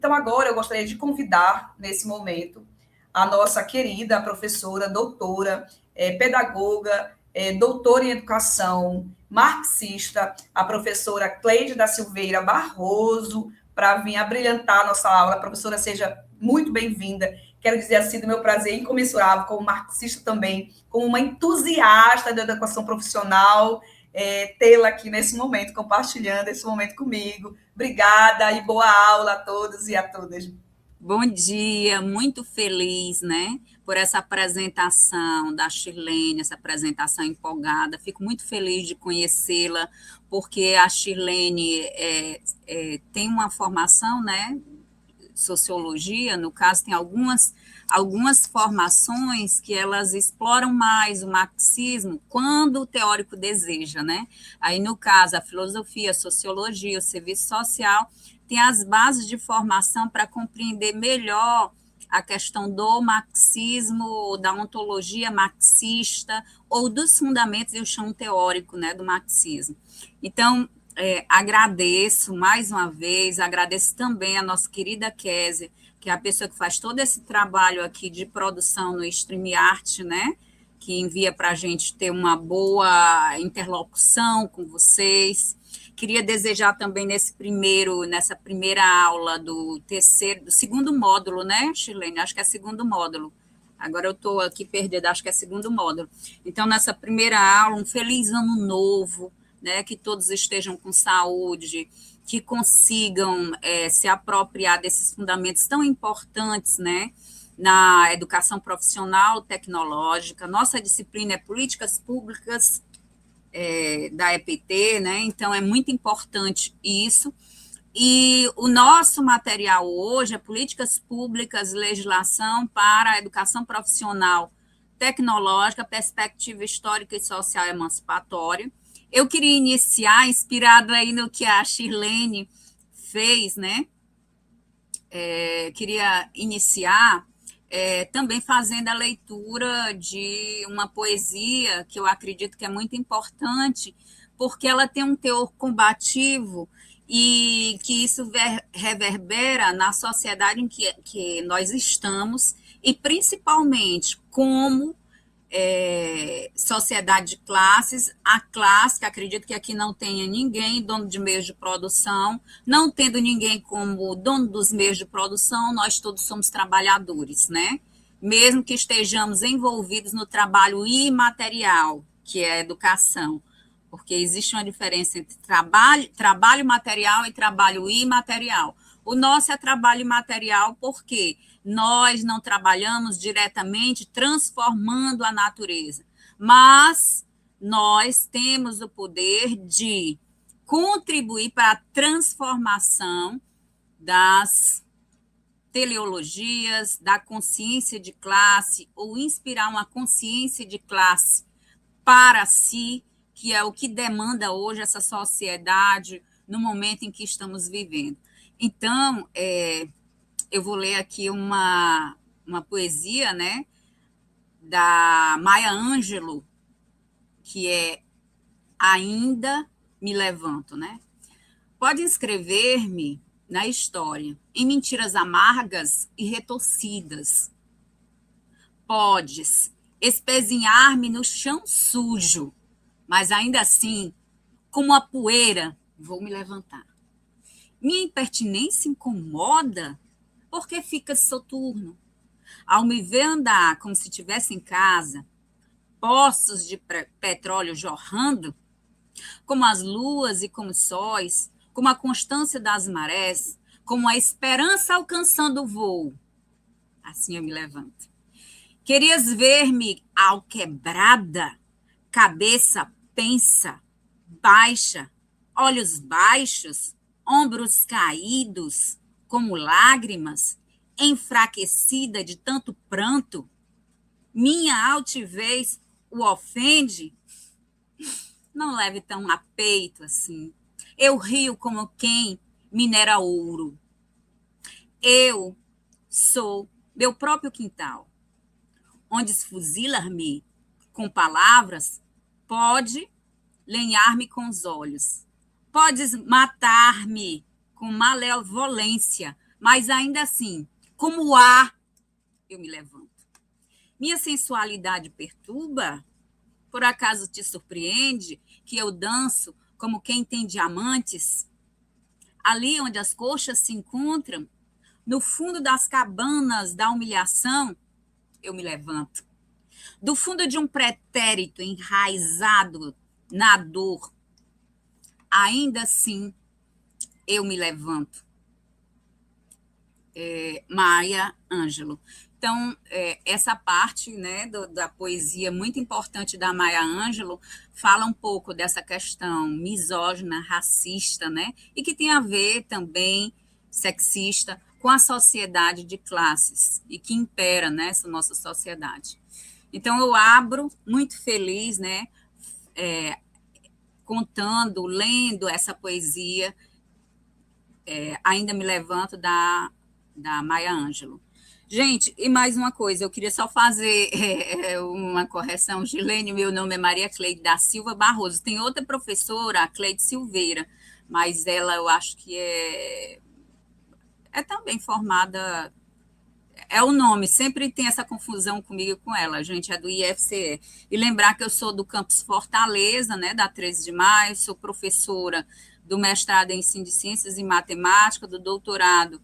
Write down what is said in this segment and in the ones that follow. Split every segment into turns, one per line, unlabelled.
Então, agora eu gostaria de convidar, nesse momento, a nossa querida professora, doutora, pedagoga, doutora em educação, marxista, a professora Cleide da Silveira Barroso, para vir abrilhantar a nossa aula. Professora, seja muito bem-vinda. Quero dizer assim, do meu prazer incomensurável, como marxista também, como uma entusiasta da educação profissional, tê-la aqui nesse momento, compartilhando esse momento comigo. Obrigada e boa aula a todos e a todas.
Bom dia, muito feliz, né, por essa apresentação da Shirlene, essa apresentação empolgada. Fico muito feliz de conhecê-la, porque a Shirlene tem uma formação, né, sociologia, no caso, tem algumas formações que elas exploram mais o marxismo quando o teórico deseja, né? Aí, no caso, a filosofia, a sociologia, o serviço social, tem as bases de formação para compreender melhor a questão do marxismo, da ontologia marxista, ou dos fundamentos e o chão teórico, né, do marxismo. Então, agradeço mais uma vez, agradeço também a nossa querida Kézia, que é a pessoa que faz todo esse trabalho aqui de produção no StreamYard, né, que envia para a gente ter uma boa interlocução com vocês. Queria desejar também nessa primeira aula do segundo módulo, né, Shirlene? Acho que é segundo módulo. Agora eu estou aqui perdida, acho que é segundo módulo. Então, nessa primeira aula, um feliz ano novo, né, que todos estejam com saúde, que consigam se apropriar desses fundamentos tão importantes, né, na educação profissional tecnológica. Nossa disciplina é Políticas Públicas da EPT, né, então é muito importante isso. E o nosso material hoje é Políticas Públicas, Legislação para a Educação Profissional Tecnológica, Perspectiva Histórica e Social Emancipatória. Eu queria iniciar, inspirado aí no que a Shirlene fez, né? Queria iniciar também fazendo a leitura de uma poesia que eu acredito que é muito importante, porque ela tem um teor combativo e que isso reverbera na sociedade em que nós estamos, e principalmente como sociedade de classes, a classe, que acredito que aqui não tenha ninguém dono de meios de produção, não tendo ninguém como dono dos meios de produção, nós todos somos trabalhadores, né? Mesmo que estejamos envolvidos no trabalho imaterial, que é a educação, porque existe uma diferença entre trabalho material e trabalho imaterial. O nosso é trabalho imaterial porque nós não trabalhamos diretamente transformando a natureza, mas nós temos o poder de contribuir para a transformação das teleologias, da consciência de classe, ou inspirar uma consciência de classe para si, que é o que demanda hoje essa sociedade no momento em que estamos vivendo. Então, eu vou ler aqui uma poesia, né, da Maya Angelou, que é Ainda Me Levanto, né? Pode inscrever-me na história em mentiras amargas e retorcidas. Podes espezinhar-me no chão sujo, mas ainda assim, como a poeira, vou me levantar. Minha impertinência incomoda, porque fica soturno. Ao me ver andar como se estivesse em casa, poços de petróleo jorrando, como as luas e como os sóis, como a constância das marés, como a esperança alcançando o voo. Assim eu me levanto. Querias ver-me alquebrada, cabeça pensa, baixa, olhos baixos, ombros caídos, como lágrimas, enfraquecida de tanto pranto? Minha altivez o ofende? Não leve tão a peito assim. Eu rio como quem minera ouro. Eu sou meu próprio quintal, onde fuzilar-me com palavras, pode lenhar-me com os olhos, podes matar-me com malevolência, mas ainda assim, como há, eu me levanto. Minha sensualidade perturba? Por acaso te surpreende que eu danço como quem tem diamantes? Ali onde as coxas se encontram, no fundo das cabanas da humilhação, eu me levanto. Do fundo de um pretérito enraizado na dor, ainda assim eu me levanto. Maya Angelou. Então, essa parte, né, da poesia muito importante da Maya Angelou fala um pouco dessa questão misógina, racista, né, e que tem a ver também, sexista, com a sociedade de classes e que impera nessa nossa sociedade. Então, eu abro muito feliz, né, contando, lendo essa poesia, Ainda Me Levanto, da Maya Angelou. Gente, e mais uma coisa, eu queria só fazer uma correção. Gilene, meu nome é Maria Cleide da Silva Barroso. Tem outra professora, a Cleide Silveira, mas ela eu acho que é também formada, é o nome, sempre tem essa confusão comigo e com ela, a gente é do IFCE. E lembrar que eu sou do campus Fortaleza, né, da 13 de maio, sou professora do mestrado em Ensino de Ciências e Matemática, do doutorado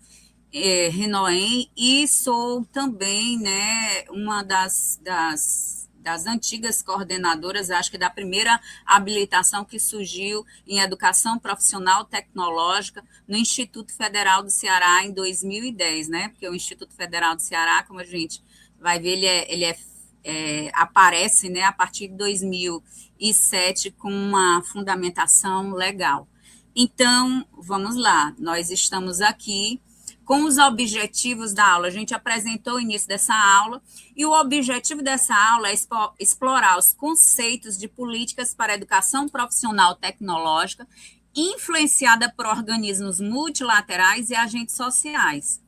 Renoem, e sou também, né, uma das antigas coordenadoras, acho que da primeira habilitação que surgiu em Educação Profissional Tecnológica no Instituto Federal do Ceará em 2010, né, porque o Instituto Federal do Ceará, como a gente vai ver, aparece, né, a partir de 2007 com uma fundamentação legal. Então, vamos lá, nós estamos aqui com os objetivos da aula. A gente apresentou o início dessa aula, e o objetivo dessa aula é explorar os conceitos de políticas para a educação profissional tecnológica, influenciada por organismos multilaterais e agentes sociais.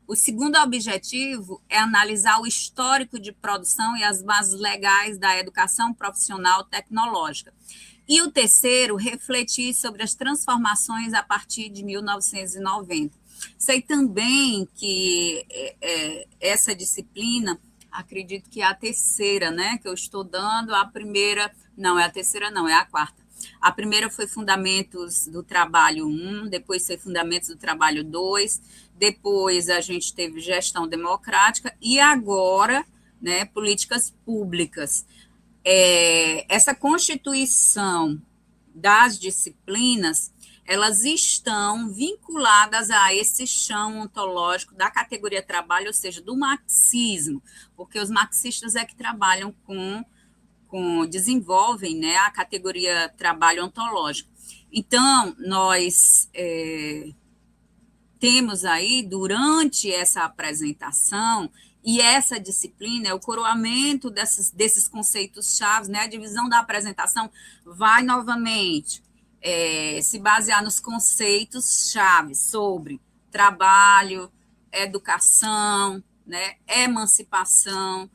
O segundo objetivo é analisar o histórico de produção e as bases legais da educação profissional tecnológica. E o terceiro, refletir sobre as transformações a partir de 1990. Sei também que essa disciplina, acredito que é a terceira, né, que eu estou dando. A primeira, não, é a terceira não, é a quarta. A primeira foi Fundamentos do Trabalho 1, depois foi Fundamentos do Trabalho 2, depois a gente teve Gestão Democrática e agora, né, Políticas Públicas. Essa constituição das disciplinas, elas estão vinculadas a esse chão ontológico da categoria trabalho, ou seja, do marxismo, porque os marxistas é que trabalham desenvolvem, né, a categoria trabalho ontológico. Então, nós temos aí, durante essa apresentação, e essa disciplina é o coroamento desses conceitos chaves, né, a divisão da apresentação vai novamente se basear nos conceitos-chave sobre trabalho, educação, né, emancipação,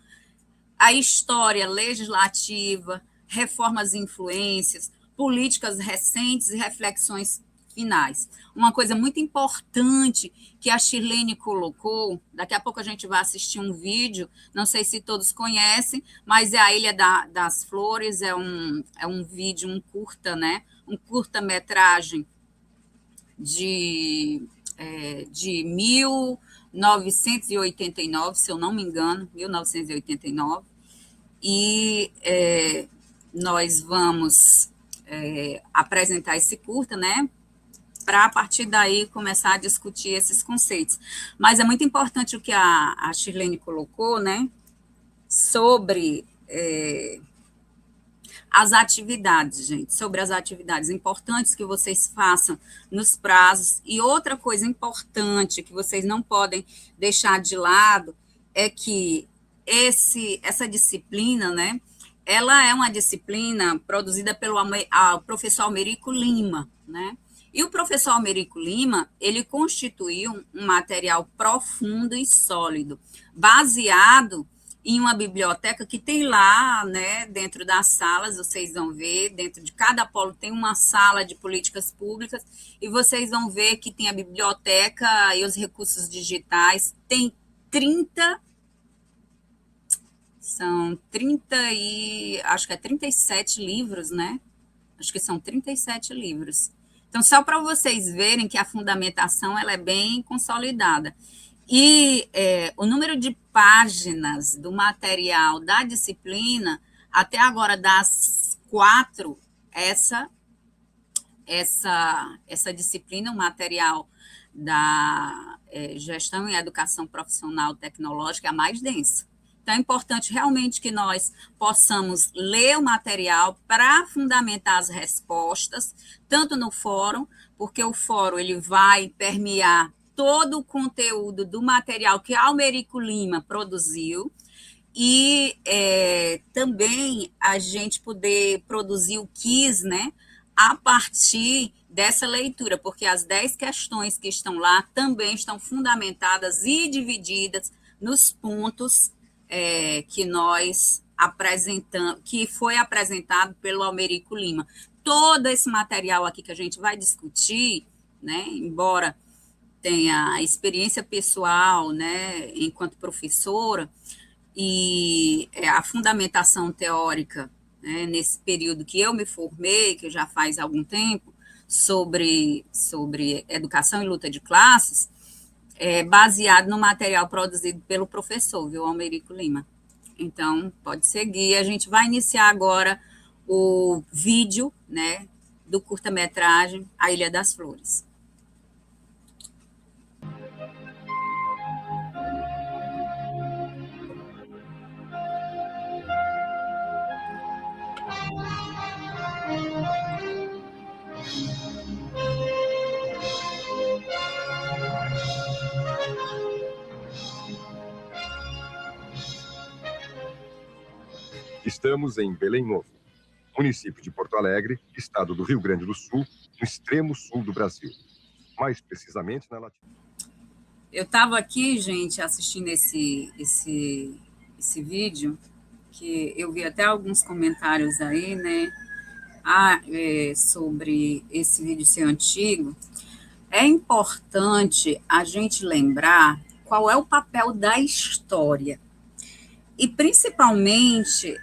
a história legislativa, reformas e influências, políticas recentes e reflexões finais. Uma coisa muito importante que a Shirlene colocou, daqui a pouco a gente vai assistir um vídeo, não sei se todos conhecem, mas é a Ilha das Flores, é um vídeo, um curta, né? Um curta-metragem de 1989, se eu não me engano, 1989, e nós vamos apresentar esse curta, né, para a partir daí começar a discutir esses conceitos. Mas é muito importante o que a Shirlene colocou, né, sobre as atividades, gente, sobre as atividades importantes que vocês façam nos prazos. E outra coisa importante que vocês não podem deixar de lado é que essa disciplina, né, ela é uma disciplina produzida pelo professor Almerico Lima, né? E o professor Almerico Lima, ele constituiu um material profundo e sólido, baseado em uma biblioteca que tem lá, né, dentro das salas, vocês vão ver, dentro de cada polo tem uma sala de políticas públicas, e vocês vão ver que tem a biblioteca e os recursos digitais, tem 30, são 30 e, acho que é 37 livros, né? Acho que são 37 livros. Então, só para vocês verem que a fundamentação ela é bem consolidada. E o número de páginas do material da disciplina, até agora das 4, essa disciplina, o material da gestão e educação profissional tecnológica é a mais densa. Então, é importante realmente que nós possamos ler o material para fundamentar as respostas, tanto no fórum, porque o fórum ele vai permear todo o conteúdo do material que Almerico Lima produziu, e também a gente poder produzir o quiz, né, a partir dessa leitura, porque as 10 questões que estão lá também estão fundamentadas e divididas nos pontos que nós apresentamos, que foi apresentado pelo Almerico Lima. Todo esse material aqui que a gente vai discutir, né, embora tenha experiência pessoal, né, enquanto professora, e a fundamentação teórica, né, nesse período que eu me formei, que já faz algum tempo, sobre educação e luta de classes, baseado no material produzido pelo professor, viu, Almerico Lima. Então, pode seguir. A gente vai iniciar agora o vídeo, né, do curta-metragem A Ilha das Flores.
Estamos em Belém Novo, município de Porto Alegre, estado do Rio Grande do Sul, no extremo sul do Brasil. Mais precisamente na latitude.
Eu estava aqui, gente, assistindo esse vídeo, que eu vi até alguns comentários aí, né, sobre esse vídeo ser antigo. É importante a gente lembrar qual é o papel da história. E, principalmente,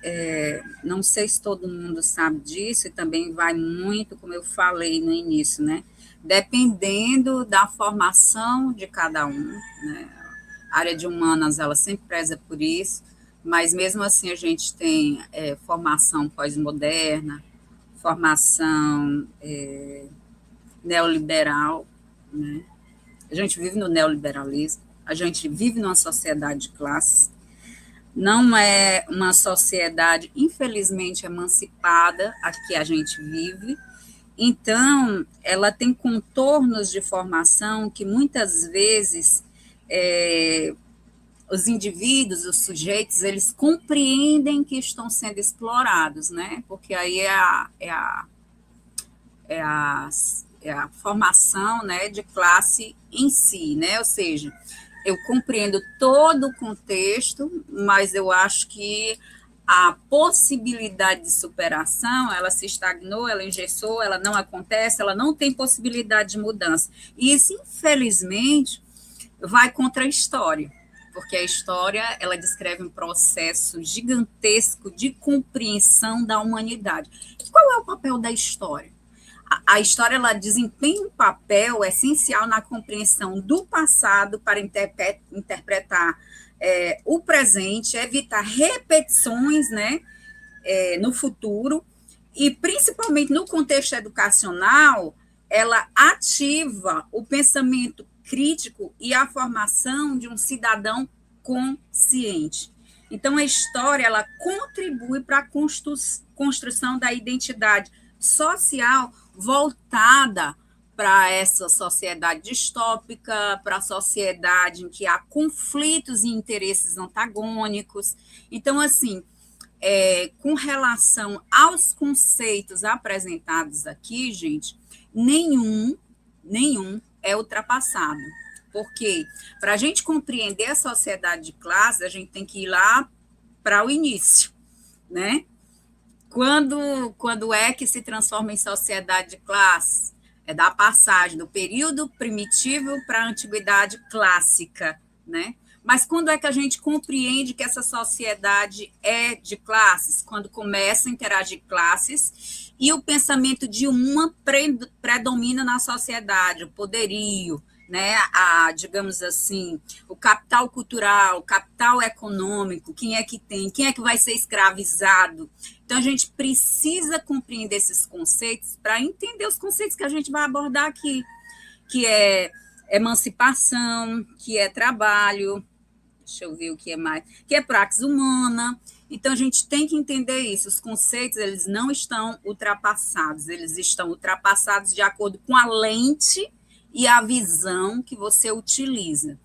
não sei se todo mundo sabe disso, e também vai muito, como eu falei no início, né? Dependendo da formação de cada um, né? A área de humanas, ela sempre preza por isso, mas mesmo assim a gente tem formação pós-moderna, formação neoliberal, né? A gente vive no neoliberalismo, a gente vive numa sociedade de classes, não é uma sociedade, infelizmente, emancipada a que a gente vive. Então, ela tem contornos de formação que, muitas vezes, os indivíduos, os sujeitos, eles compreendem que estão sendo explorados, né? Porque aí é a formação, né, de classe em si, né? Ou seja, eu compreendo todo o contexto, mas eu acho que a possibilidade de superação, ela se estagnou, ela engessou, ela não acontece, ela não tem possibilidade de mudança. E isso, infelizmente, vai contra a história, porque a história, ela descreve um processo gigantesco de compreensão da humanidade. E qual é o papel da história? A história, ela desempenha um papel essencial na compreensão do passado para interpretar o presente, evitar repetições, né, no futuro, e principalmente no contexto educacional, ela ativa o pensamento crítico e a formação de um cidadão consciente. Então, a história, ela contribui para a construção da identidade social voltada para essa sociedade distópica, para a sociedade em que há conflitos e interesses antagônicos. Então, assim, com relação aos conceitos apresentados aqui, gente, nenhum é ultrapassado. Porque, para a gente compreender a sociedade de classe, a gente tem que ir lá para o início, né? Quando é que se transforma em sociedade de classes? É da passagem do período primitivo para a antiguidade clássica, né? Mas quando é que a gente compreende que essa sociedade é de classes? Quando começa a interagir classes e o pensamento de uma predomina na sociedade, o poderio, né? Digamos assim, o capital cultural, o capital econômico, quem é que tem, quem é que vai ser escravizado. Então, a gente precisa compreender esses conceitos para entender os conceitos que a gente vai abordar aqui, que é emancipação, que é trabalho, deixa eu ver o que é mais, que é praxis humana. Então, a gente tem que entender isso. Os conceitos, eles não estão ultrapassados, eles estão ultrapassados de acordo com a lente e a visão que você utiliza.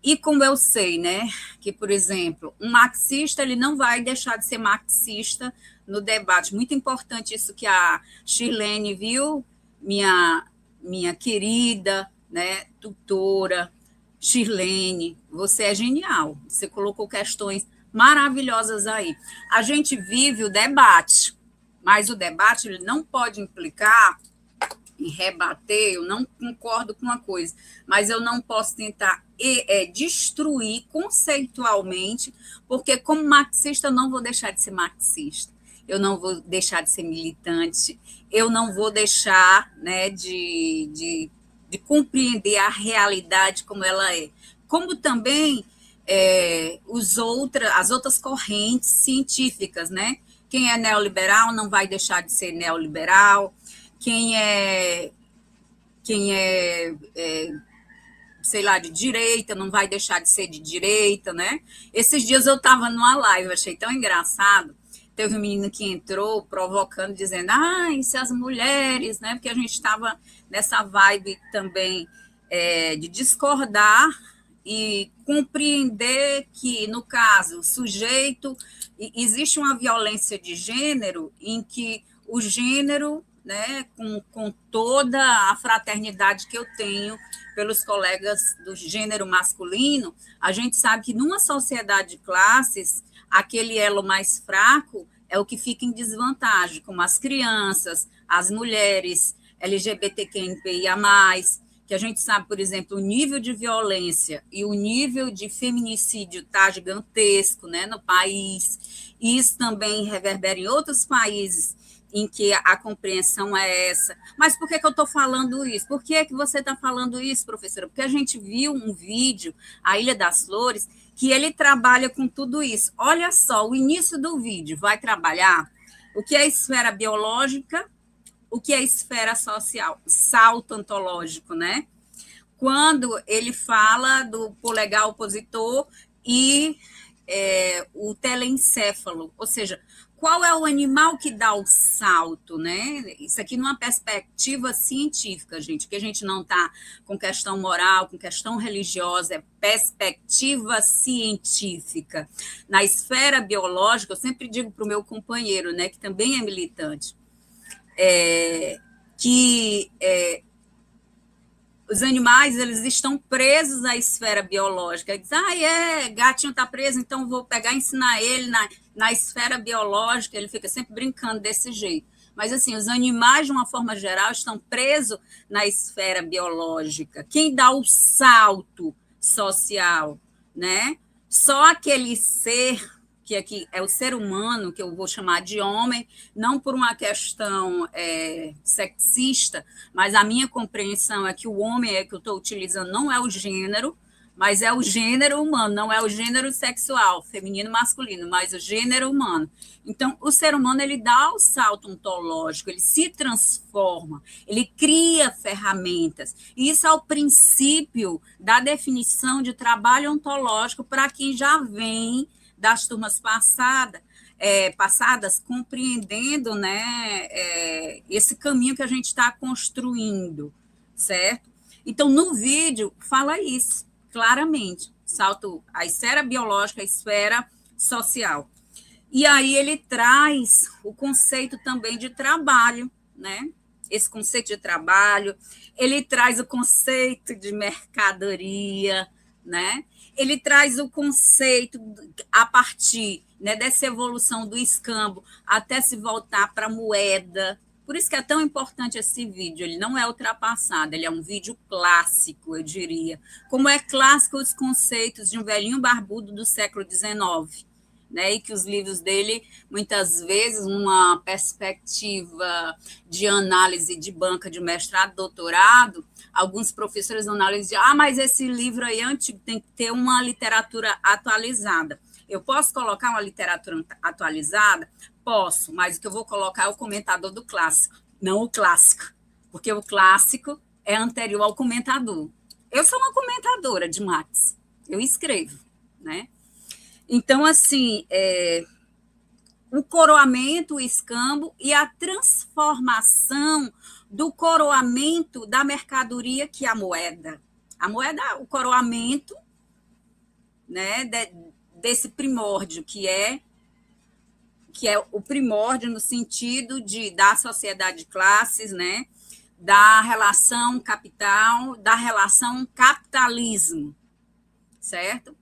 E como eu sei, né, que, por exemplo, um marxista, ele não vai deixar de ser marxista no debate. Muito importante isso que a Shirlene viu, minha querida, né, tutora, Shirlene, você é genial, você colocou questões maravilhosas aí. A gente vive o debate, mas o debate ele não pode implicar em rebater, eu não concordo com uma coisa, mas eu não posso tentar destruir conceitualmente, porque como marxista eu não vou deixar de ser marxista, eu não vou deixar de ser militante, eu não vou deixar, né, de compreender a realidade como ela é. Como também as outras correntes científicas, né? Quem é neoliberal não vai deixar de ser neoliberal, quem é sei lá, de direita, não vai deixar de ser de direita, né? Esses dias eu estava numa live, achei tão engraçado, teve um menino que entrou provocando, dizendo, se as mulheres, né? Porque a gente estava nessa vibe também de discordar e compreender que, no caso, o sujeito, existe uma violência de gênero em que o gênero, né, com toda a fraternidade que eu tenho pelos colegas do gênero masculino, a gente sabe que numa sociedade de classes, aquele elo mais fraco é o que fica em desvantagem, como as crianças, as mulheres, LGBTQIA+, que a gente sabe, por exemplo, o nível de violência e o nível de feminicídio está gigantesco, né, no país. Isso também reverbera em outros países em que a compreensão é essa. Mas por que eu estou falando isso? Por que é que você está falando isso, professora? Porque a gente viu um vídeo, A Ilha das Flores, que ele trabalha com tudo isso. Olha só, o início do vídeo vai trabalhar o que é a esfera biológica, o que é a esfera social, salto ontológico, né? Quando ele fala do polegar opositor e o telencéfalo, ou seja, qual é o animal que dá o salto, né? Isso aqui numa perspectiva científica, gente, que a gente não está com questão moral, com questão religiosa, é perspectiva científica. Na esfera biológica, eu sempre digo para o meu companheiro, né, que também é militante, que os animais, eles estão presos à esfera biológica. Diz, gatinho está preso, então vou pegar e ensinar ele na esfera biológica, ele fica sempre brincando desse jeito. Mas, assim, os animais, de uma forma geral, estão presos na esfera biológica. Quem dá o salto social, né? Só aquele ser que aqui é o ser humano, que eu vou chamar de homem, não por uma questão sexista, mas a minha compreensão é que o homem que eu estou utilizando não é o gênero, mas é o gênero humano, não é o gênero sexual, feminino, masculino, mas o gênero humano. Então, o ser humano, ele dá o salto ontológico, ele se transforma, ele cria ferramentas. E isso é o princípio da definição de trabalho ontológico para quem já vem das turmas passadas, compreendendo, né, esse caminho que a gente está construindo, certo? Então, no vídeo, fala isso, claramente, salto a esfera biológica, a esfera social. E aí ele traz o conceito também de trabalho, né? Esse conceito de trabalho, ele traz o conceito de mercadoria, né? Ele traz o conceito a partir, né, dessa evolução do escambo até se voltar para a moeda. Por isso que é tão importante esse vídeo. Ele não é ultrapassado, ele é um vídeo clássico, eu diria. Como é clássico os conceitos de um velhinho barbudo do século XIX, né, e que os livros dele, muitas vezes, uma perspectiva de análise de banca de mestrado, doutorado, alguns professores analisam, mas esse livro aí é antigo, tem que ter uma literatura atualizada. Eu posso colocar uma literatura atualizada? Posso, mas o que eu vou colocar é o comentador do clássico, não o clássico, porque o clássico é anterior ao comentador. Eu sou uma comentadora de Marx, eu escrevo, né? Então, assim, o coroamento, o escambo e a transformação do coroamento da mercadoria que é a moeda. A moeda, o coroamento, né, desse primórdio, que é o primórdio no sentido da sociedade de classes, né, da relação capital, da relação capitalismo, certo?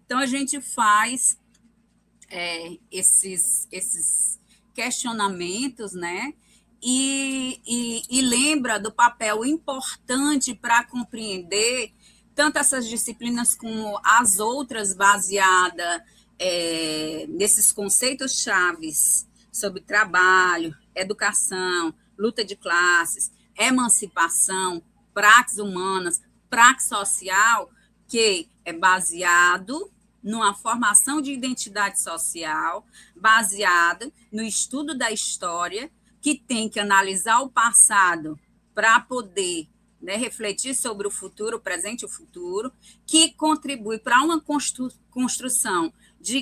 Então, a gente faz esses questionamentos, né? E lembra do papel importante para compreender tanto essas disciplinas como as outras baseadas nesses conceitos chaves sobre trabalho, educação, luta de classes, emancipação, praxis humanas, praxis social, que é baseado numa formação de identidade social, baseada no estudo da história, que tem que analisar o passado para poder, né, refletir sobre o futuro, o presente e o futuro, que contribui para uma construção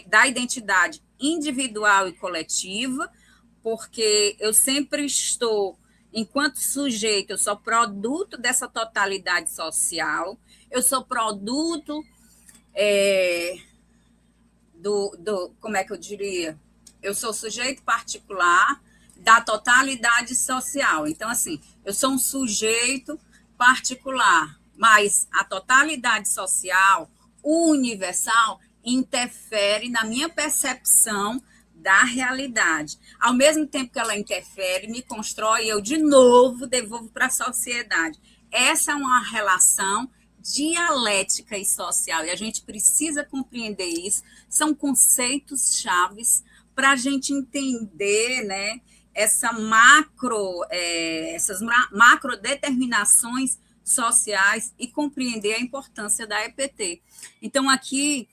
da identidade individual e coletiva, porque eu sempre estou, enquanto sujeito, eu sou produto dessa totalidade social, eu sou produto como é que eu diria? Eu sou sujeito particular da totalidade social. Então, assim, eu sou um sujeito particular, mas a totalidade social, universal, interfere na minha percepção da realidade. Ao mesmo tempo que ela interfere, me constrói, eu de novo devolvo para a sociedade. Essa é uma relação dialética e social, e a gente precisa compreender isso. São conceitos chaves para a gente entender, né, essas macro determinações sociais e compreender a importância da EPT. Então, aqui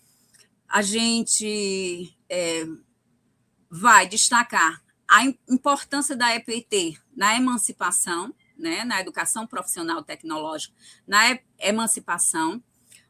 a gente vai destacar a importância da EPT na emancipação, né, na educação profissional tecnológica, na emancipação,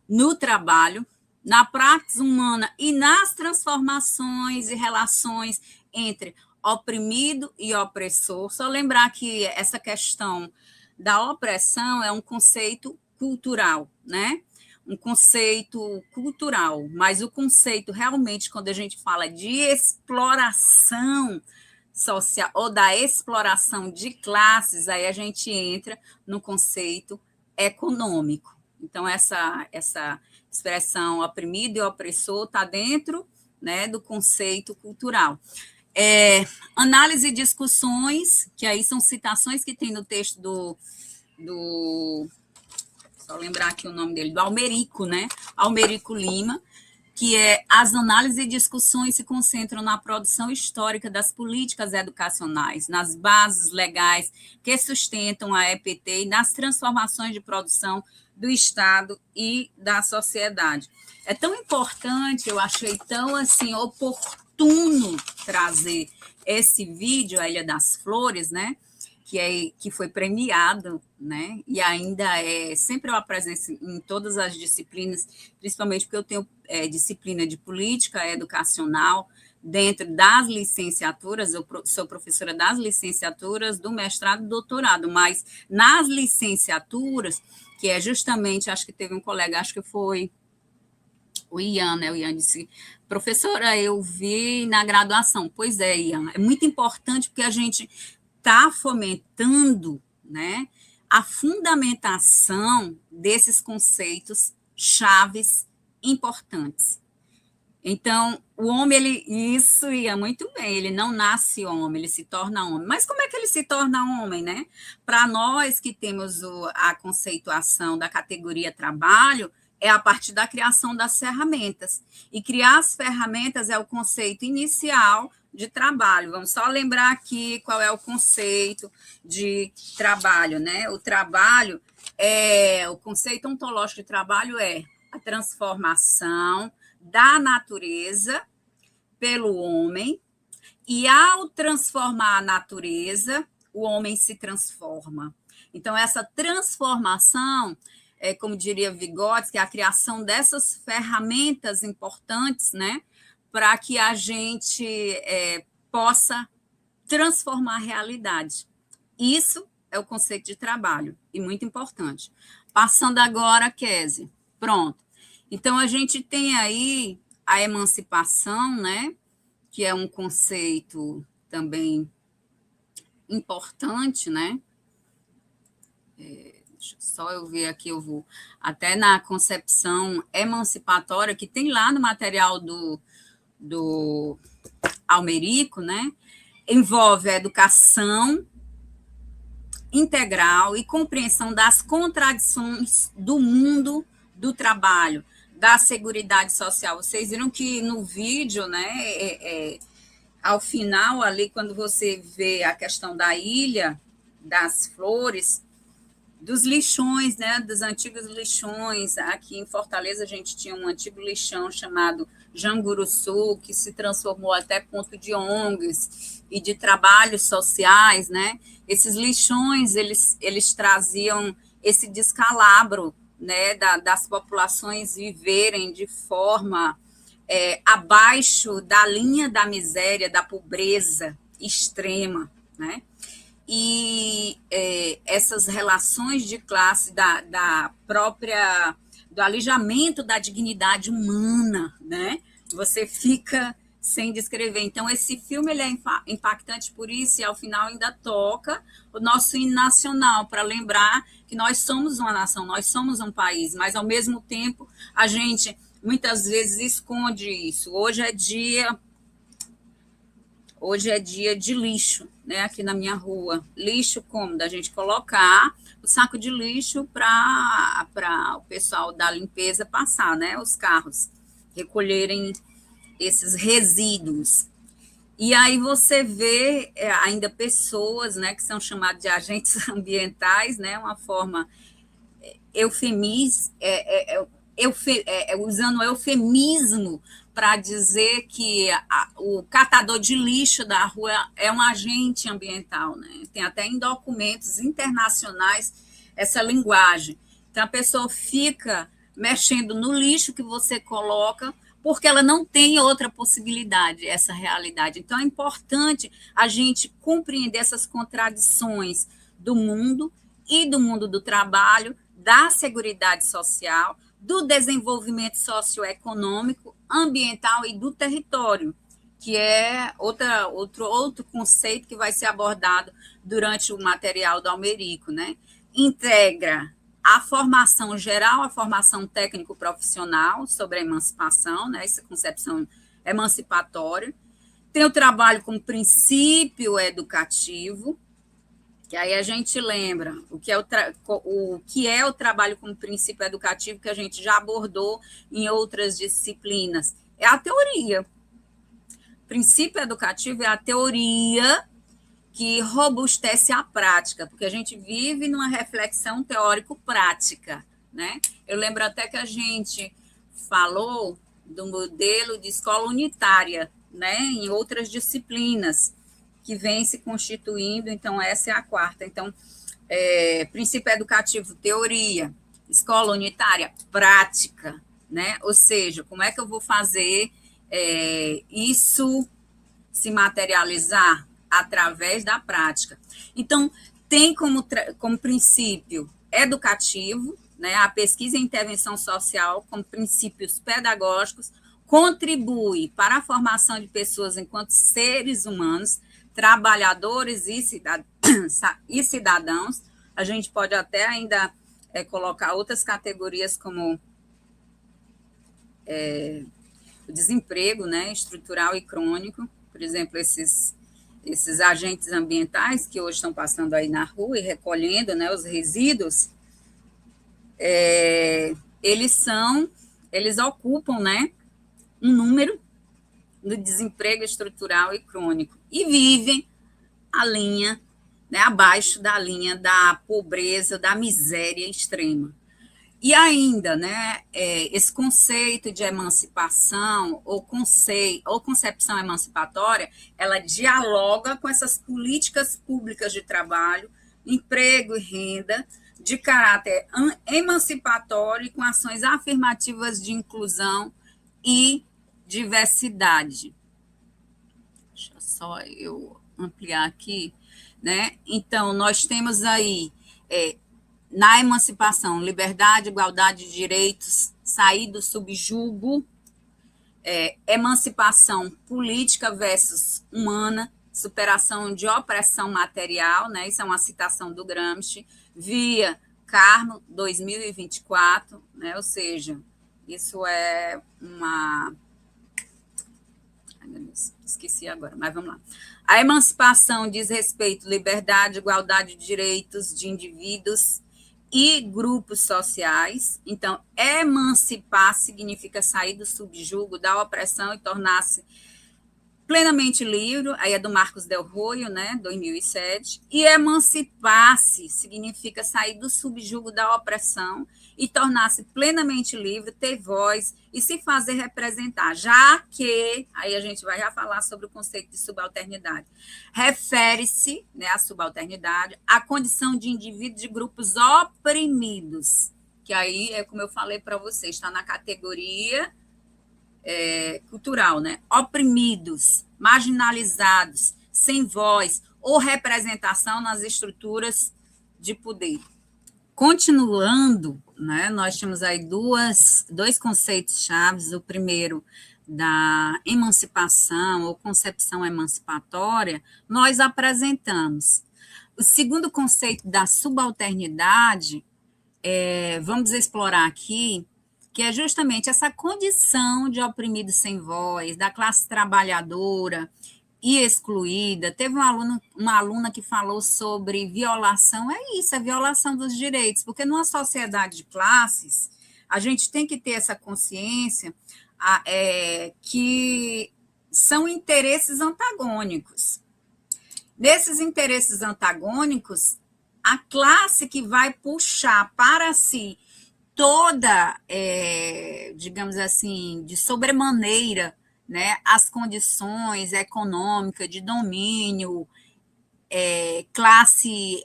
no trabalho, na praxis humana e nas transformações e relações entre oprimido e opressor. Só lembrar que essa questão da opressão é um conceito cultural, né? Um conceito cultural, mas o conceito realmente, quando a gente fala de exploração social ou da exploração de classes, aí a gente entra no conceito econômico. Então, essa expressão oprimido e opressor está dentro, né, do conceito cultural. Análise e discussões, que aí são citações que tem no texto do só lembrar aqui o nome dele, do Almerico, né? Almerico Lima, que as análises e discussões se concentram na produção histórica das políticas educacionais, nas bases legais que sustentam a EPT e nas transformações de produção do Estado e da sociedade. É tão importante, eu achei tão assim oportuno trazer esse vídeo, a Ilha das Flores, né? Que foi premiado, né? E ainda sempre eu apresento em todas as disciplinas, principalmente porque eu tenho disciplina de política educacional dentro das licenciaturas, eu sou professora das licenciaturas, do mestrado e doutorado, mas nas licenciaturas, que é justamente, acho que teve um colega, acho que foi o Ian, né? O Ian disse, professora, eu vi na graduação. Pois é, Ian, é muito importante porque a gente está fomentando, né, a fundamentação desses conceitos chaves importantes. Então, o homem, isso ia muito bem, ele não nasce homem, ele se torna homem. Mas como é que ele se torna homem, né? Para nós que temos a conceituação da categoria trabalho, é a partir da criação das ferramentas. E criar as ferramentas é o conceito inicial de trabalho. Vamos só lembrar aqui qual é o conceito de trabalho, né? O conceito ontológico de trabalho é a transformação da natureza pelo homem, e ao transformar a natureza, o homem se transforma. Então, essa transformação, como diria Vygotsky, é a criação dessas ferramentas importantes, né, para que a gente possa transformar a realidade. Isso é o conceito de trabalho, e muito importante. Passando agora, Kézia, pronto. Então, a gente tem aí a emancipação, né, que é um conceito também importante, né? Deixa só eu ver aqui, eu vou até na concepção emancipatória, que tem lá no material do Almerico, né? Envolve a educação integral e compreensão das contradições do mundo do trabalho, da seguridade social. Vocês viram que no vídeo, né, ao final ali, quando você vê a questão da ilha, das flores, dos lixões, né, dos antigos lixões. Aqui em Fortaleza a gente tinha um antigo lixão chamado Janguruçu, que se transformou até ponto de ONGs e de trabalhos sociais, né? Esses lixões, eles traziam esse descalabro, né, das populações viverem de forma abaixo da linha da miséria, da pobreza extrema, né? E essas relações de classe do alijamento da dignidade humana, né? Você fica sem descrever. Então, esse filme ele é impactante por isso, e ao final ainda toca o nosso hino nacional, para lembrar que nós somos uma nação, nós somos um país, mas, ao mesmo tempo, a gente muitas vezes esconde isso. Hoje é dia de lixo, né, aqui na minha rua. Lixo como? Da gente colocar o saco de lixo para o pessoal da limpeza passar, né, os carros, recolherem esses resíduos. E aí você vê ainda pessoas, né, que são chamadas de agentes ambientais, né, uma forma usando eufemismo para dizer que o catador de lixo da rua é um agente ambiental, né? Tem até em documentos internacionais essa linguagem. Então, a pessoa fica mexendo no lixo que você coloca, porque ela não tem outra possibilidade, essa realidade. Então, é importante a gente compreender essas contradições do mundo e do mundo do trabalho, da seguridade social, do desenvolvimento socioeconômico, ambiental e do território, que é outro conceito que vai ser abordado durante o material do Almerico, né? Integra a formação geral, a formação técnico-profissional sobre a emancipação, né? Essa concepção emancipatória. Tem o trabalho como princípio educativo, que aí a gente lembra o que é o trabalho como princípio educativo, que a gente já abordou em outras disciplinas. É a teoria. Princípio educativo é a teoria que robustece a prática, porque a gente vive numa reflexão teórico-prática, né? Eu lembro até que a gente falou do modelo de escola unitária, né, em outras disciplinas, que vem se constituindo. Então, essa é a quarta. Então, princípio educativo, teoria, escola unitária, prática, né? Ou seja, como é que eu vou fazer isso se materializar? Através da prática. Então, tem como princípio educativo, né, a pesquisa e intervenção social como princípios pedagógicos, contribui para a formação de pessoas enquanto seres humanos, trabalhadores e cidadãos. A gente pode até ainda colocar outras categorias como o desemprego, né, estrutural e crônico, por exemplo, esses agentes ambientais que hoje estão passando aí na rua e recolhendo, né, os resíduos, eles ocupam, né, um número do desemprego estrutural e crônico e vivem a linha, né, abaixo da linha da pobreza, da miséria extrema. E ainda, né, esse conceito de emancipação ou concepção emancipatória, ela dialoga com essas políticas públicas de trabalho, emprego e renda, de caráter emancipatório e com ações afirmativas de inclusão e diversidade. Deixa só eu ampliar aqui, né? Então, nós temos aí na emancipação, liberdade, igualdade de direitos, sair do subjugo, emancipação política versus humana, superação de opressão material, né? Isso é uma citação do Gramsci, via Carmo, 2024, né? Ou seja, isso é uma... Esqueci agora, mas vamos lá. A emancipação diz respeito à liberdade, igualdade de direitos de indivíduos e grupos sociais. Então, emancipar significa sair do subjugo, da opressão e tornar-se plenamente livre, aí é do Marcos Del Roio, né, 2007, e emancipar-se significa sair do subjugo da opressão e tornar-se plenamente livre, ter voz e se fazer representar, já que, aí a gente vai já falar sobre o conceito de subalternidade, refere-se, né, a subalternidade, à condição de indivíduos de grupos oprimidos, que aí é como eu falei para vocês, está na categoria cultural, né? Oprimidos, marginalizados, sem voz ou representação nas estruturas de poder. Continuando, né, nós temos aí dois conceitos chaves. O primeiro, da emancipação ou concepção emancipatória, nós apresentamos. O segundo conceito da subalternidade, vamos explorar aqui, que é justamente essa condição de oprimido sem voz, da classe trabalhadora e excluída. Teve uma aluna que falou sobre violação, é violação dos direitos, porque numa sociedade de classes, a gente tem que ter essa consciência que são interesses antagônicos. Nesses interesses antagônicos, a classe que vai puxar para si toda, digamos assim, de sobremaneira, né, as condições econômicas de domínio, classe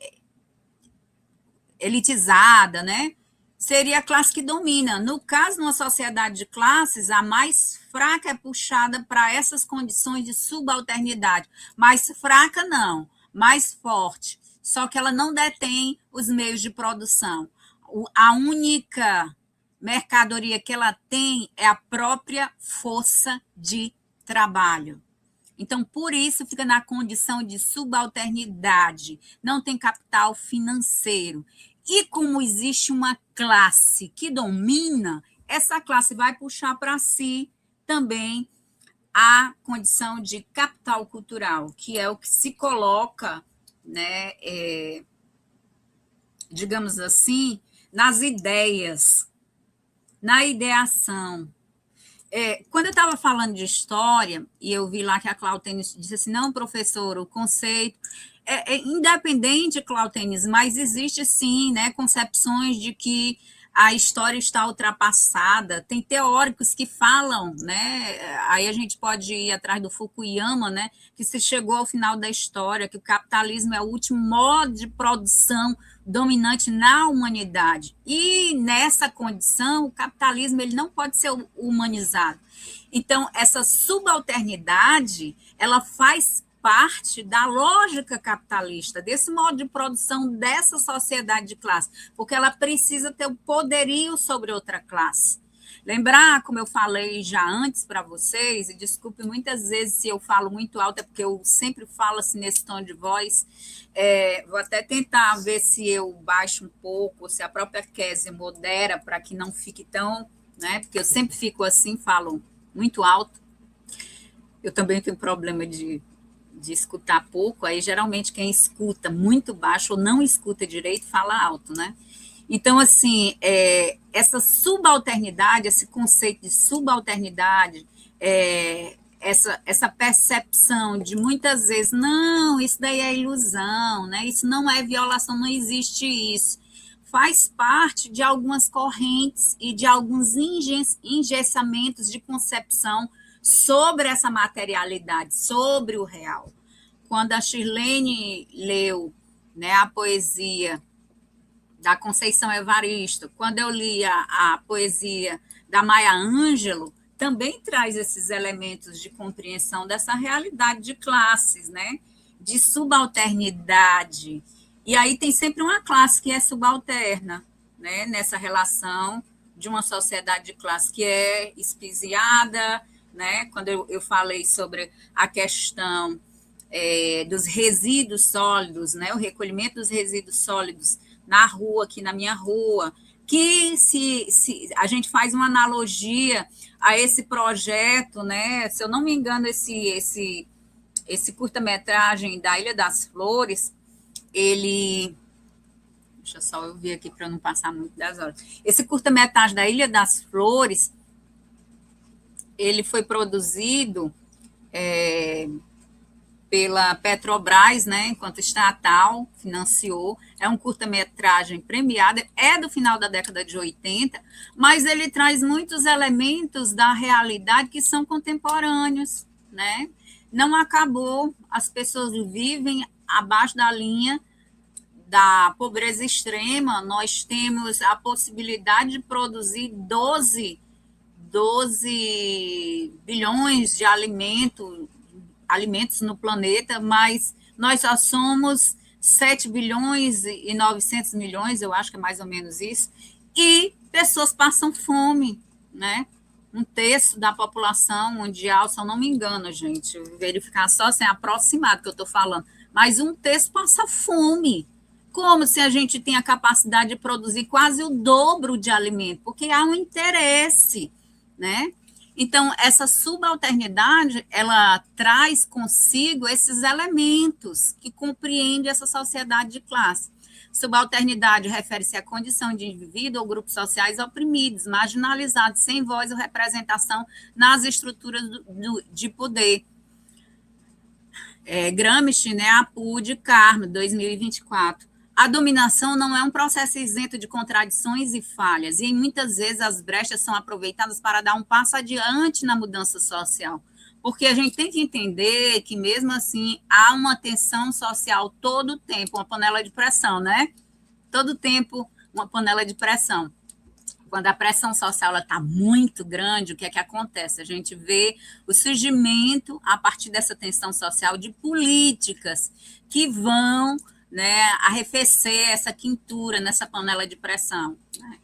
elitizada, né, seria a classe que domina. No caso, numa sociedade de classes, a mais fraca é puxada para essas condições de subalternidade. Mais fraca, não, mais forte, só que ela não detém os meios de produção. A única mercadoria que ela tem é a própria força de trabalho. Então, por isso, fica na condição de subalternidade, não tem capital financeiro. E como existe uma classe que domina, essa classe vai puxar para si também a condição de capital cultural, que é o que se coloca, né, digamos assim, nas ideias, na ideação. Quando eu estava falando de história, e eu vi lá que a Clautenes disse assim, não, professor, o conceito independente, Clautenes, mas existe sim, né, concepções de que a história está ultrapassada, tem teóricos que falam, né, aí a gente pode ir atrás do Fukuyama, né, que se chegou ao final da história, que o capitalismo é o último modo de produção dominante na humanidade. E nessa condição, o capitalismo ele não pode ser humanizado. Então, essa subalternidade, ela faz parte da lógica capitalista, desse modo de produção dessa sociedade de classe, porque ela precisa ter o poderio sobre outra classe. Lembrar, como eu falei já antes para vocês, e desculpe muitas vezes se eu falo muito alto, é porque eu sempre falo assim nesse tom de voz, vou até tentar ver se eu baixo um pouco, se a própria Kézia modera para que não fique tão né? Porque eu sempre fico assim, falo muito alto. Eu também tenho problema de escutar pouco, aí geralmente quem escuta muito baixo ou não escuta direito fala alto, né? Então, assim, essa subalternidade, esse conceito de subalternidade, essa percepção de muitas vezes, não, isso daí é ilusão, né? Isso não é violação, não existe isso. Faz parte de algumas correntes e de alguns engessamentos de concepção sobre essa materialidade, sobre o real. Quando a Shirlene leu, né, a poesia da Conceição Evaristo, quando eu li a poesia da Maya Angelou, também traz esses elementos de compreensão dessa realidade de classes, né, de subalternidade. E aí tem sempre uma classe que é subalterna, né, nessa relação de uma sociedade de classe que é espiziada, né, quando eu falei sobre a questão dos resíduos sólidos, né, o recolhimento dos resíduos sólidos na rua, aqui na minha rua, que se a gente faz uma analogia a esse projeto, né, se eu não me engano, esse curta-metragem da Ilha das Flores, deixa só eu ver aqui para não passar muito das horas, esse curta-metragem da Ilha das Flores, ele foi produzido pela Petrobras, né, enquanto estatal, financiou, é um curta-metragem premiado, é do final da década de 80, mas ele traz muitos elementos da realidade que são contemporâneos, né? Não acabou, as pessoas vivem abaixo da linha da pobreza extrema, nós temos a possibilidade de produzir 12 bilhões de alimentos no planeta, mas nós só somos 7 bilhões e 900 milhões, eu acho que é mais ou menos isso, e pessoas passam fome, né? Um terço da população mundial, se eu não me engano, gente, verificar só assim, aproximado que eu estou falando, mas um terço passa fome. Como se a gente tem a capacidade de produzir quase o dobro de alimento, porque há um interesse, né? Então, essa subalternidade, ela traz consigo esses elementos que compreendem essa sociedade de classe. Subalternidade refere-se à condição de indivíduo ou grupos sociais oprimidos, marginalizados, sem voz ou representação nas estruturas de poder. Gramsci, né, Apud, Karma, 2024. A dominação não é um processo isento de contradições e falhas, e muitas vezes as brechas são aproveitadas para dar um passo adiante na mudança social, porque a gente tem que entender que, mesmo assim, há uma tensão social todo o tempo, uma panela de pressão, né? Todo tempo, uma panela de pressão. Quando a pressão social está muito grande, o que é que acontece? A gente vê o surgimento, a partir dessa tensão social, de políticas que vão, né, arrefecer essa quintura nessa panela de pressão, né?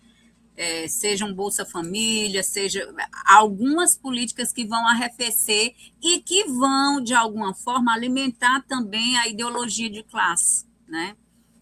Seja um Bolsa Família, seja algumas políticas que vão arrefecer e que vão, de alguma forma, alimentar também a ideologia de classe, né,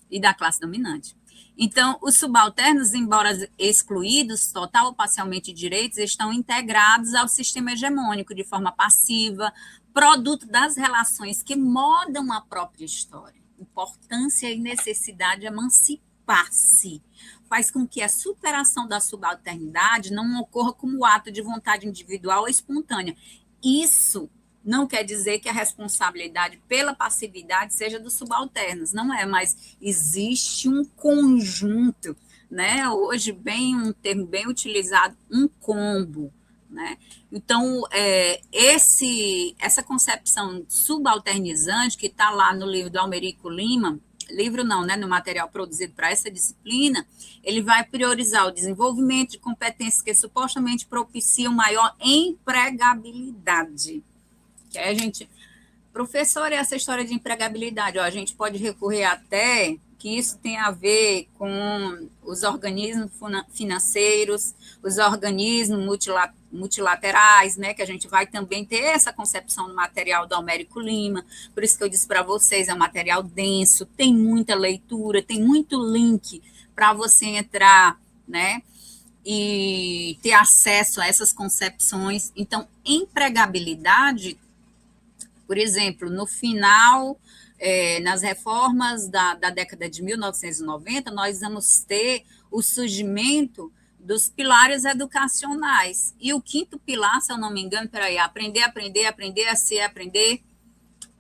e da classe dominante. Então, os subalternos, embora excluídos total ou parcialmente de direitos, estão integrados ao sistema hegemônico de forma passiva, produto das relações que modam a própria história. Importância e necessidade de emancipar-se faz com que a superação da subalternidade não ocorra como ato de vontade individual ou espontânea. Isso não quer dizer que a responsabilidade pela passividade seja dos subalternos, não é, mas existe um conjunto, né? Hoje, um termo bem utilizado, um combo, né? Então, essa concepção subalternizante que está lá no livro do Almerico Lima, livro não, né, no material produzido para essa disciplina, ele vai priorizar o desenvolvimento de competências que supostamente propiciam maior empregabilidade. Que aí a gente, professor, essa história de empregabilidade, a gente pode recorrer até que isso tem a ver com os organismos financeiros, os organismos multilaterais, né, que a gente vai também ter essa concepção no material do Almerico Lima, por isso que eu disse para vocês, é um material denso, tem muita leitura, tem muito link para você entrar, né, e ter acesso a essas concepções. Então, empregabilidade, por exemplo, no final, nas reformas da década de 1990, nós vamos ter o surgimento dos pilares educacionais. E o quinto pilar, se eu não me engano, aprender a ser, aprender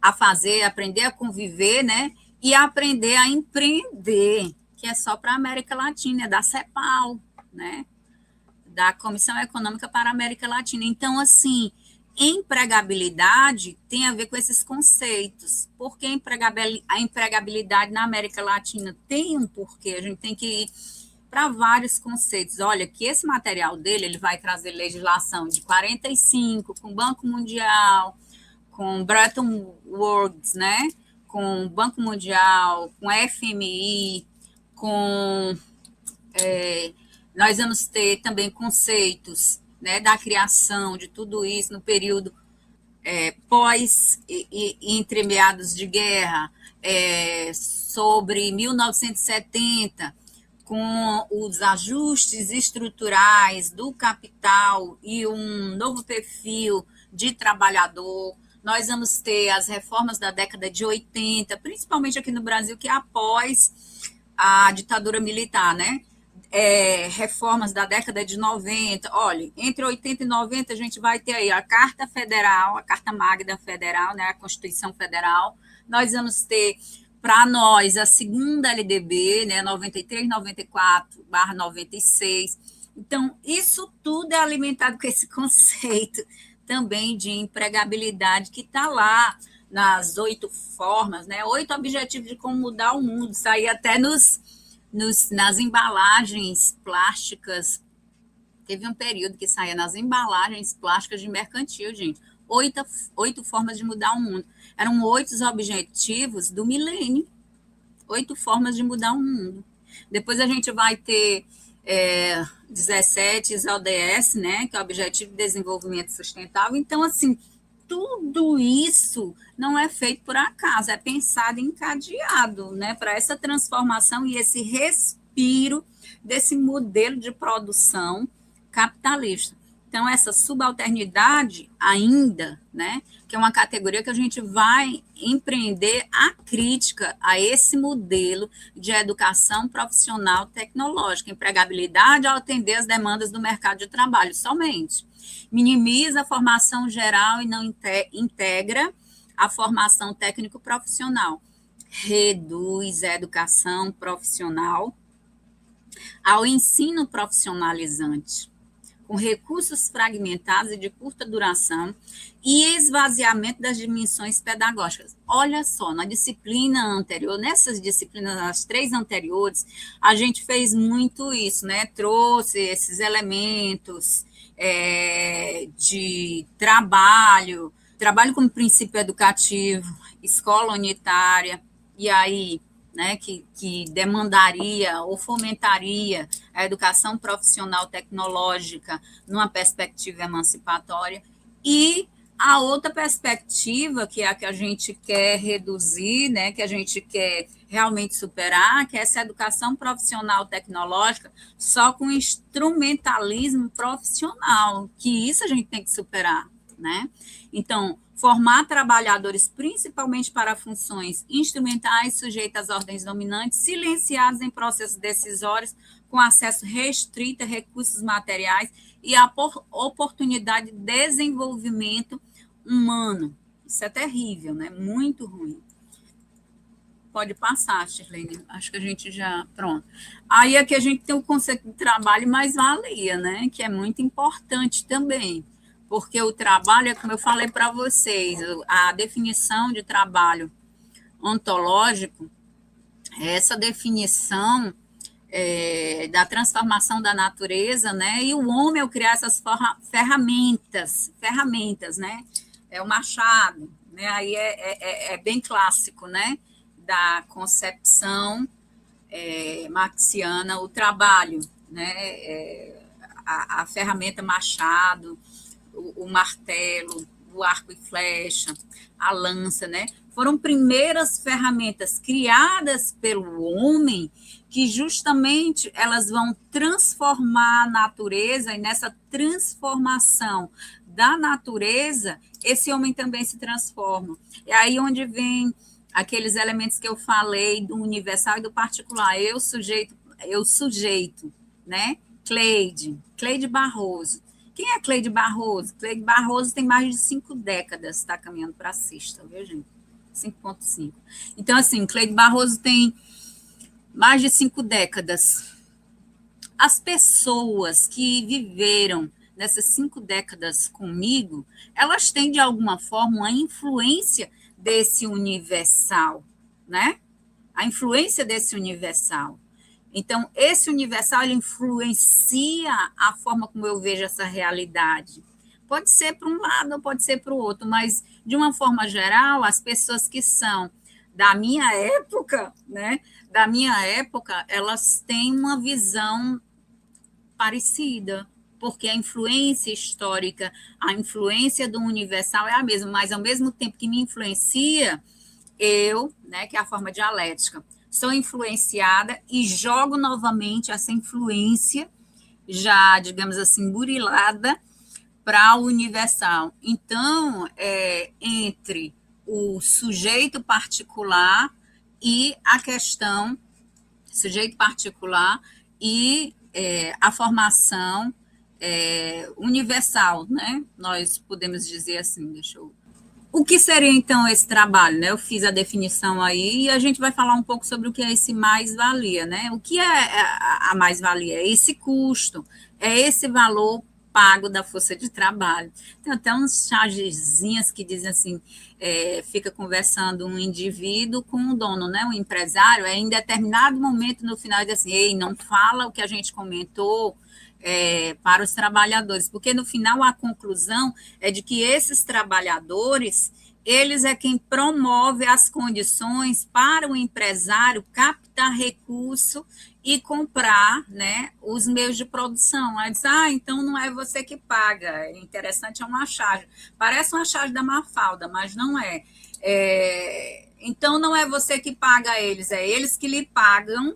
a fazer, aprender a conviver, né? E aprender a empreender, que é só para a América Latina, é da CEPAL, né? Da Comissão Econômica para a América Latina. Então, assim, empregabilidade tem a ver com esses conceitos, porque a empregabilidade na América Latina tem um porquê, a gente tem que ir para vários conceitos. Olha, que esse material dele, ele vai trazer legislação de 45, com o Banco Mundial, com Bretton Woods, né? Com o Banco Mundial, com a FMI, com... nós vamos ter também conceitos, né, da criação de tudo isso no período pós e entre meados de guerra, sobre 1970, com os ajustes estruturais do capital e um novo perfil de trabalhador. Nós vamos ter as reformas da década de 80, principalmente aqui no Brasil, que é após a ditadura militar, né? Reformas da década de 90. Olha, entre 80 e 90 a gente vai ter aí a Carta Federal, a Carta Magna Federal, né, a Constituição Federal. Nós vamos ter, para nós, a segunda LDB, né, 93, 94/96. Então, isso tudo é alimentado com esse conceito também de empregabilidade que está lá nas 8 formas, né, 8 objetivos de como mudar o mundo. Isso aí até nas embalagens plásticas, teve um período que saía nas embalagens plásticas de mercantil, gente, 8 formas de mudar o mundo. Eram 8 objetivos do milênio, 8 formas de mudar o mundo. Depois a gente vai ter 17 ODS, né, que é o Objetivo de Desenvolvimento Sustentável. Então, assim, tudo isso não é feito por acaso, é pensado encadeado, né, para essa transformação e esse respiro desse modelo de produção capitalista. Então, essa subalternidade ainda, né, que é uma categoria que a gente vai empreender a crítica a esse modelo de educação profissional tecnológica, empregabilidade ao atender as demandas do mercado de trabalho somente. Minimiza a formação geral e não integra a formação técnico-profissional. Reduz a educação profissional ao ensino profissionalizante, com recursos fragmentados e de curta duração e esvaziamento das dimensões pedagógicas. Olha só, na disciplina anterior, nessas disciplinas, as 3 anteriores, a gente fez muito isso, né? Trouxe esses elementos de trabalho como princípio educativo, escola unitária, e aí, né, que demandaria ou fomentaria a educação profissional tecnológica numa perspectiva emancipatória, e a outra perspectiva, que é a que a gente quer reduzir, né, que a gente quer realmente superar, que é essa educação profissional tecnológica só com instrumentalismo profissional, que isso a gente tem que superar, né? Então, formar trabalhadores principalmente para funções instrumentais sujeitas às ordens dominantes, silenciados em processos decisórios, com acesso restrito a recursos materiais e a oportunidade de desenvolvimento humano. Isso é terrível, né? Muito ruim. Pode passar, Shirlene. Acho que a gente já... Pronto. Aí aqui a gente tem o conceito de trabalho mais-valia, né? Que é muito importante também. Porque o trabalho, é como eu falei para vocês, a definição de trabalho ontológico, essa definição da transformação da natureza, né? E o homem, ao criar essas ferramentas, né? O Machado, né? Aí é bem clássico, né? Da concepção marxiana, o trabalho, né? A ferramenta Machado, o martelo, o arco e flecha, a lança, né? Foram primeiras ferramentas criadas pelo homem que justamente elas vão transformar a natureza, e nessa transformação da natureza, esse homem também se transforma. É aí onde vem aqueles elementos que eu falei do universal e do particular. Eu sujeito, né? Cleide Barroso. Quem é Cleide Barroso? Cleide Barroso tem mais de 5 décadas, está caminhando para a sexta, viu, gente? 5,5. Então, assim, Cleide Barroso tem mais de 5 décadas. As pessoas que viveram nessas 5 décadas comigo, elas têm, de alguma forma, uma influência desse universal, né? A influência desse universal. Então, esse universal, ele influencia a forma como eu vejo essa realidade. Pode ser para um lado ou pode ser para o outro, mas, de uma forma geral, as pessoas que são da minha época, né? Da minha época, elas têm uma visão parecida, porque a influência histórica, a influência do universal é a mesma, mas, ao mesmo tempo que me influencia, eu, né, que é a forma dialética, sou influenciada e jogo novamente essa influência, já, digamos assim, burilada, para o universal. Então, entre o sujeito particular e a questão, sujeito particular e a formação universal, né? Nós podemos dizer assim, O que seria, então, esse trabalho, né? Eu fiz a definição aí e a gente vai falar um pouco sobre o que é esse mais-valia, né? O que é a mais-valia? É esse custo, é esse valor pago da força de trabalho. Tem até uns chargezinhas que dizem assim, fica conversando um indivíduo com o dono, né? Um empresário, em determinado momento, no final, diz assim, ei, não fala o que a gente comentou, para os trabalhadores, porque no final a conclusão é de que esses trabalhadores, eles é quem promove as condições para o empresário captar recurso e comprar, né, os meios de produção. Aí diz, então não é você que paga, é interessante, é uma charge. Parece uma charge da Mafalda, mas não é. Então não é você que paga eles, é eles que lhe pagam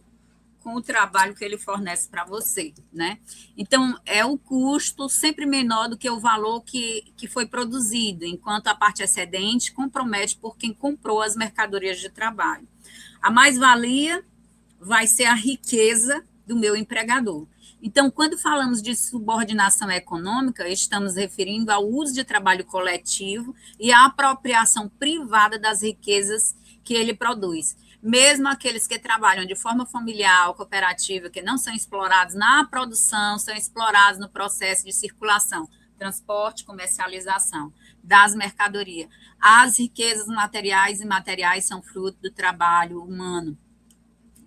com o trabalho que ele fornece para você, né? Então, é o custo sempre menor do que o valor que foi produzido, enquanto a parte excedente compromete por quem comprou as mercadorias de trabalho. A mais-valia vai ser a riqueza do meu empregador. Então, quando falamos de subordinação econômica, estamos referindo ao uso de trabalho coletivo e à apropriação privada das riquezas que ele produz. Mesmo aqueles que trabalham de forma familiar ou cooperativa, que não são explorados na produção, são explorados no processo de circulação, transporte, comercialização das mercadorias. As riquezas materiais e imateriais são fruto do trabalho humano.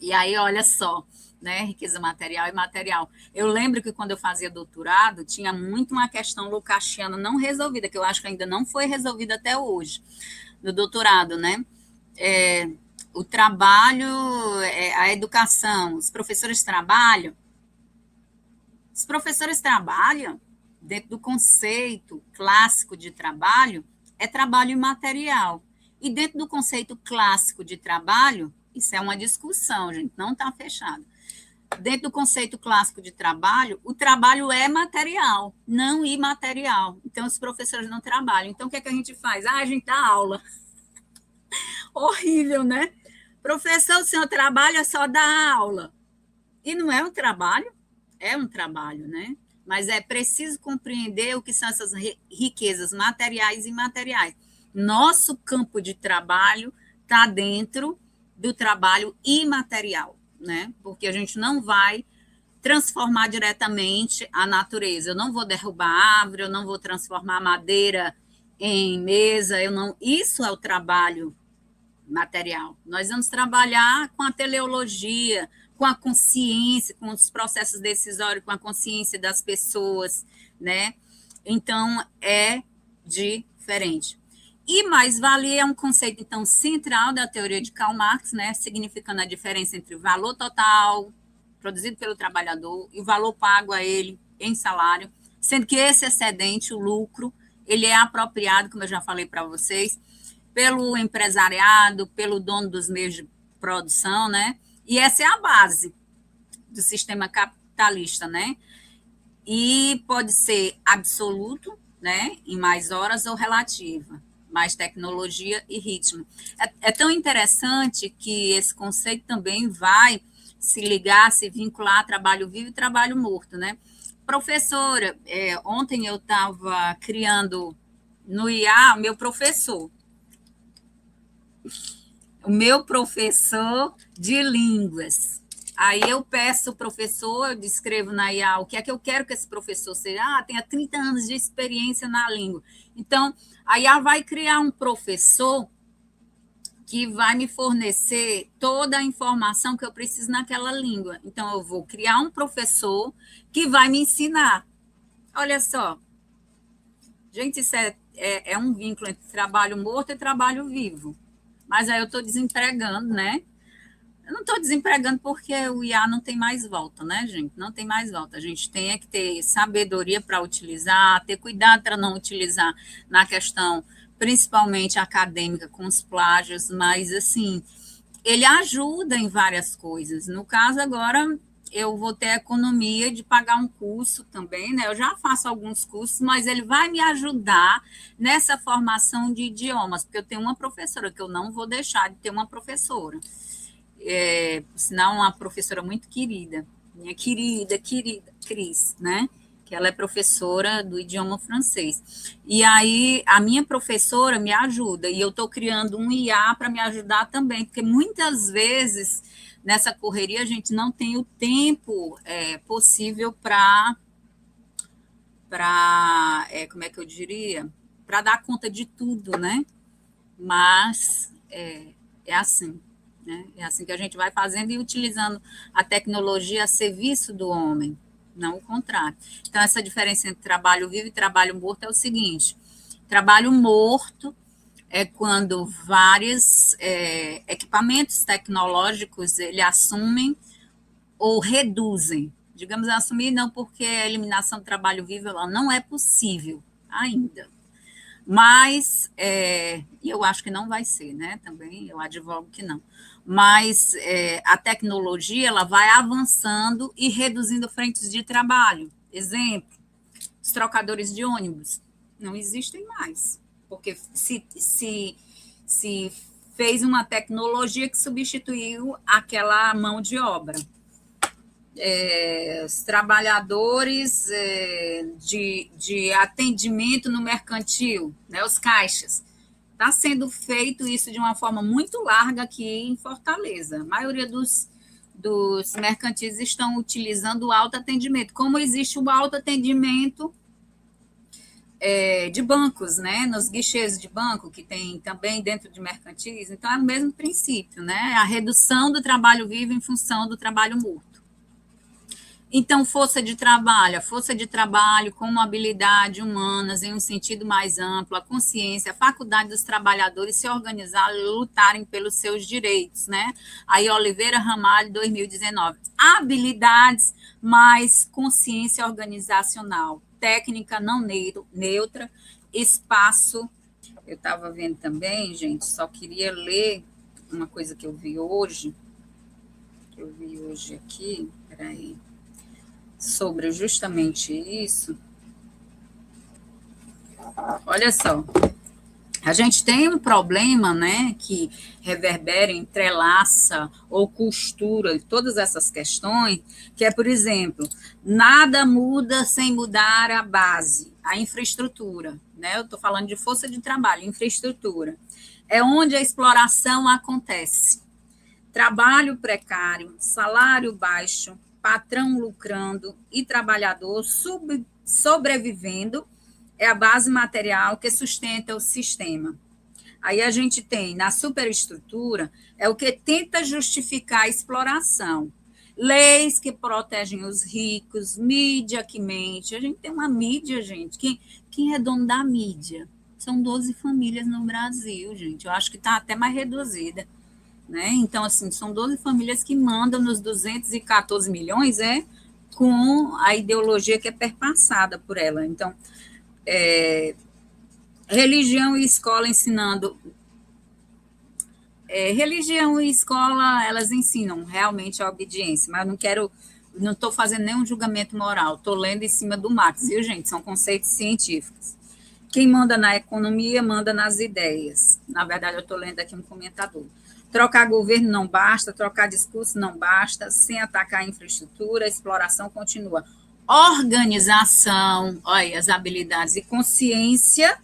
E aí, olha só, né, riqueza material e imaterial. Eu lembro que quando eu fazia doutorado, tinha muito uma questão lucasiana não resolvida, que eu acho que ainda não foi resolvida até hoje, no doutorado, né? O trabalho, a educação, os professores trabalham dentro do conceito clássico de trabalho, é trabalho imaterial. E dentro do conceito clássico de trabalho, isso é uma discussão, gente, não está fechado. Dentro do conceito clássico de trabalho, o trabalho é material, não imaterial. Então, os professores não trabalham. Então, o que é que a gente faz? A gente dá aula. Horrível, né? Professor, o senhor trabalha só dá aula. E não é um trabalho? É um trabalho, né? Mas é preciso compreender o que são essas riquezas materiais e imateriais. Nosso campo de trabalho está dentro do trabalho imaterial, né? Porque a gente não vai transformar diretamente a natureza. Eu não vou derrubar árvore, eu não vou transformar madeira em mesa, isso é o trabalho material. Nós vamos trabalhar com a teleologia, com a consciência, com os processos decisórios, com a consciência das pessoas, né? Então, é diferente. E mais-valia é um conceito, então, central da teoria de Karl Marx, né? Significando a diferença entre o valor total produzido pelo trabalhador e o valor pago a ele em salário, sendo que esse excedente, o lucro, ele é apropriado, como eu já falei para vocês, pelo empresariado, pelo dono dos meios de produção, né? E essa é a base do sistema capitalista, né? E pode ser absoluto, né? Em mais horas, ou relativa, mais tecnologia e ritmo. É tão interessante que esse conceito também vai se ligar, se vincular a trabalho vivo e trabalho morto, né? Professora, ontem eu estava criando no IA o meu professor de línguas. Aí eu peço o professor, eu descrevo na IA o que é que eu quero que esse professor seja. Tenha 30 anos de experiência na língua. Então, a IA vai criar um professor que vai me fornecer toda a informação que eu preciso naquela língua. Então, eu vou criar um professor que vai me ensinar. Olha só. Gente, isso é um vínculo entre trabalho morto e trabalho vivo. Mas aí eu estou desempregando, né? Eu não estou desempregando porque o IA não tem mais volta, né, gente? Não tem mais volta. A gente tem que ter sabedoria para utilizar, ter cuidado para não utilizar na questão, principalmente acadêmica, com os plágios, mas, assim, ele ajuda em várias coisas. No caso, agora, eu vou ter a economia de pagar um curso também, né? Eu já faço alguns cursos, mas ele vai me ajudar nessa formação de idiomas, porque eu tenho uma professora, que eu não vou deixar de ter uma professora. Senão, uma professora muito querida, minha querida Cris, né? Que ela é professora do idioma francês. E aí, a minha professora me ajuda, e eu estou criando um IA para me ajudar também, porque muitas vezes, nessa correria, a gente não tem o tempo possível para como é que eu diria? Para dar conta de tudo, né? Mas é assim. Né? É assim que a gente vai fazendo e utilizando a tecnologia a serviço do homem, não o contrário. Então, essa diferença entre trabalho vivo e trabalho morto é o seguinte: trabalho morto é quando vários equipamentos tecnológicos ele assumem ou reduzem. Digamos, assumir não, porque a eliminação do trabalho vivo ela não é possível ainda. Mas, eu acho que não vai ser, né? Também eu advogo que não. Mas a tecnologia ela vai avançando e reduzindo frentes de trabalho. Exemplo, os trocadores de ônibus não existem mais, porque se fez uma tecnologia que substituiu aquela mão de obra. Os trabalhadores de atendimento no mercantil, né, os caixas. Está sendo feito isso de uma forma muito larga aqui em Fortaleza. A maioria dos mercantis estão utilizando o autoatendimento, como existe o autoatendimento de bancos, né, nos guichês de banco, que tem também dentro de mercantis. Então, é o mesmo princípio, né, a redução do trabalho vivo em função do trabalho morto. Então, força de trabalho como habilidade humanas em um sentido mais amplo, a consciência, a faculdade dos trabalhadores se organizar e lutarem pelos seus direitos, né? Aí, Oliveira Ramalho, 2019. Habilidades mais consciência organizacional, técnica não neutra, espaço. Eu estava vendo também, gente, só queria ler uma coisa que eu vi hoje aqui, peraí. Sobre justamente isso. Olha só, a gente tem um problema, né, que reverbera, entrelaça ou costura todas essas questões, que é, por exemplo, nada muda sem mudar a base, a infraestrutura, né? Eu estou falando de força de trabalho, infraestrutura. É onde a exploração acontece. Trabalho precário, salário baixo, patrão lucrando e trabalhador sobrevivendo é a base material que sustenta o sistema. Aí a gente tem, na superestrutura, é o que tenta justificar a exploração. Leis que protegem os ricos, mídia que mente. A gente tem uma mídia, gente. Quem é dono da mídia? São 12 famílias no Brasil, gente. Eu acho que está até mais reduzida. Né? Então, assim, são 12 famílias que mandam nos 214 milhões com a ideologia que é perpassada por ela. Então, Religião e escola ensinando. Religião e escola, elas ensinam realmente a obediência, mas não estou fazendo nenhum julgamento moral, estou lendo em cima do Marx, viu, gente? São conceitos científicos. Quem manda na economia, manda nas ideias. Na verdade, eu estou lendo aqui um comentador. Trocar governo não basta, trocar discurso não basta, sem atacar a infraestrutura, a exploração continua. Organização, olha, as habilidades e consciência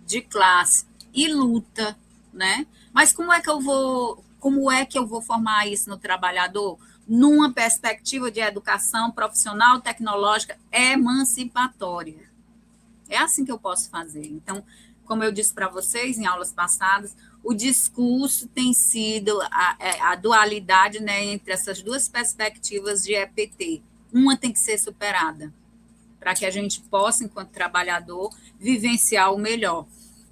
de classe e luta, né? Mas como é que eu vou formar isso no trabalhador? Numa perspectiva de educação profissional, tecnológica, emancipatória. É assim que eu posso fazer. Então, como eu disse para vocês em aulas passadas, o discurso tem sido a dualidade, né, entre essas duas perspectivas de EPT. Uma tem que ser superada, para que a gente possa, enquanto trabalhador, vivenciar o melhor.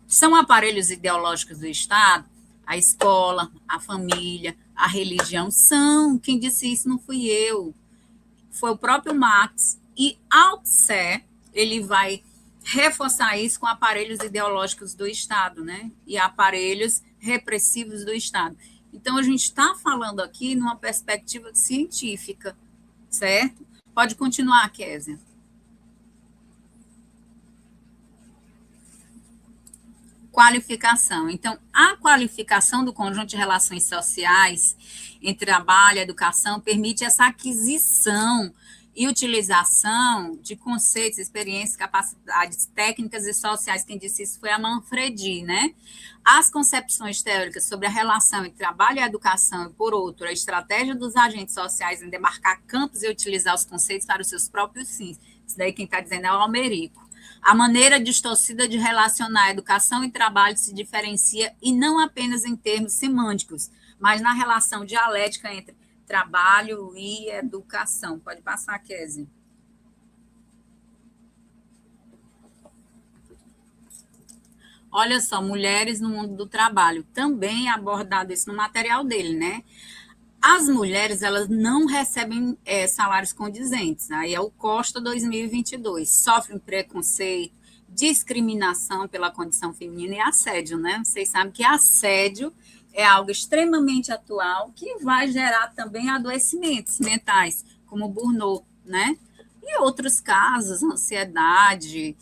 São aparelhos ideológicos do Estado, a escola, a família, a religião, são. Quem disse isso não fui eu, foi o próprio Marx. E Althusser, ele vai reforçar isso com aparelhos ideológicos do Estado, né? E aparelhos repressivos do Estado. Então, a gente está falando aqui numa perspectiva científica, certo? Pode continuar, Kézia. Qualificação. Então, a qualificação do conjunto de relações sociais entre trabalho e educação permite essa aquisição e utilização de conceitos, experiências, capacidades técnicas e sociais. Quem disse isso foi a Manfredi, né? As concepções teóricas sobre a relação entre trabalho e educação, e, por outro, a estratégia dos agentes sociais em demarcar campos e utilizar os conceitos para os seus próprios fins. Isso daí quem está dizendo é o Almerico. A maneira distorcida de relacionar educação e trabalho se diferencia, e não apenas em termos semânticos, mas na relação dialética entre trabalho e educação. Pode passar, Kézia. Olha só, mulheres no mundo do trabalho. Também é abordado isso no material dele, né? As mulheres, elas não recebem salários condizentes. Aí é o Costa 2022. Sofrem preconceito, discriminação pela condição feminina e assédio, né? Vocês sabem que assédio é algo extremamente atual que vai gerar também adoecimentos mentais, como o burnout, né? E outros casos, ansiedade,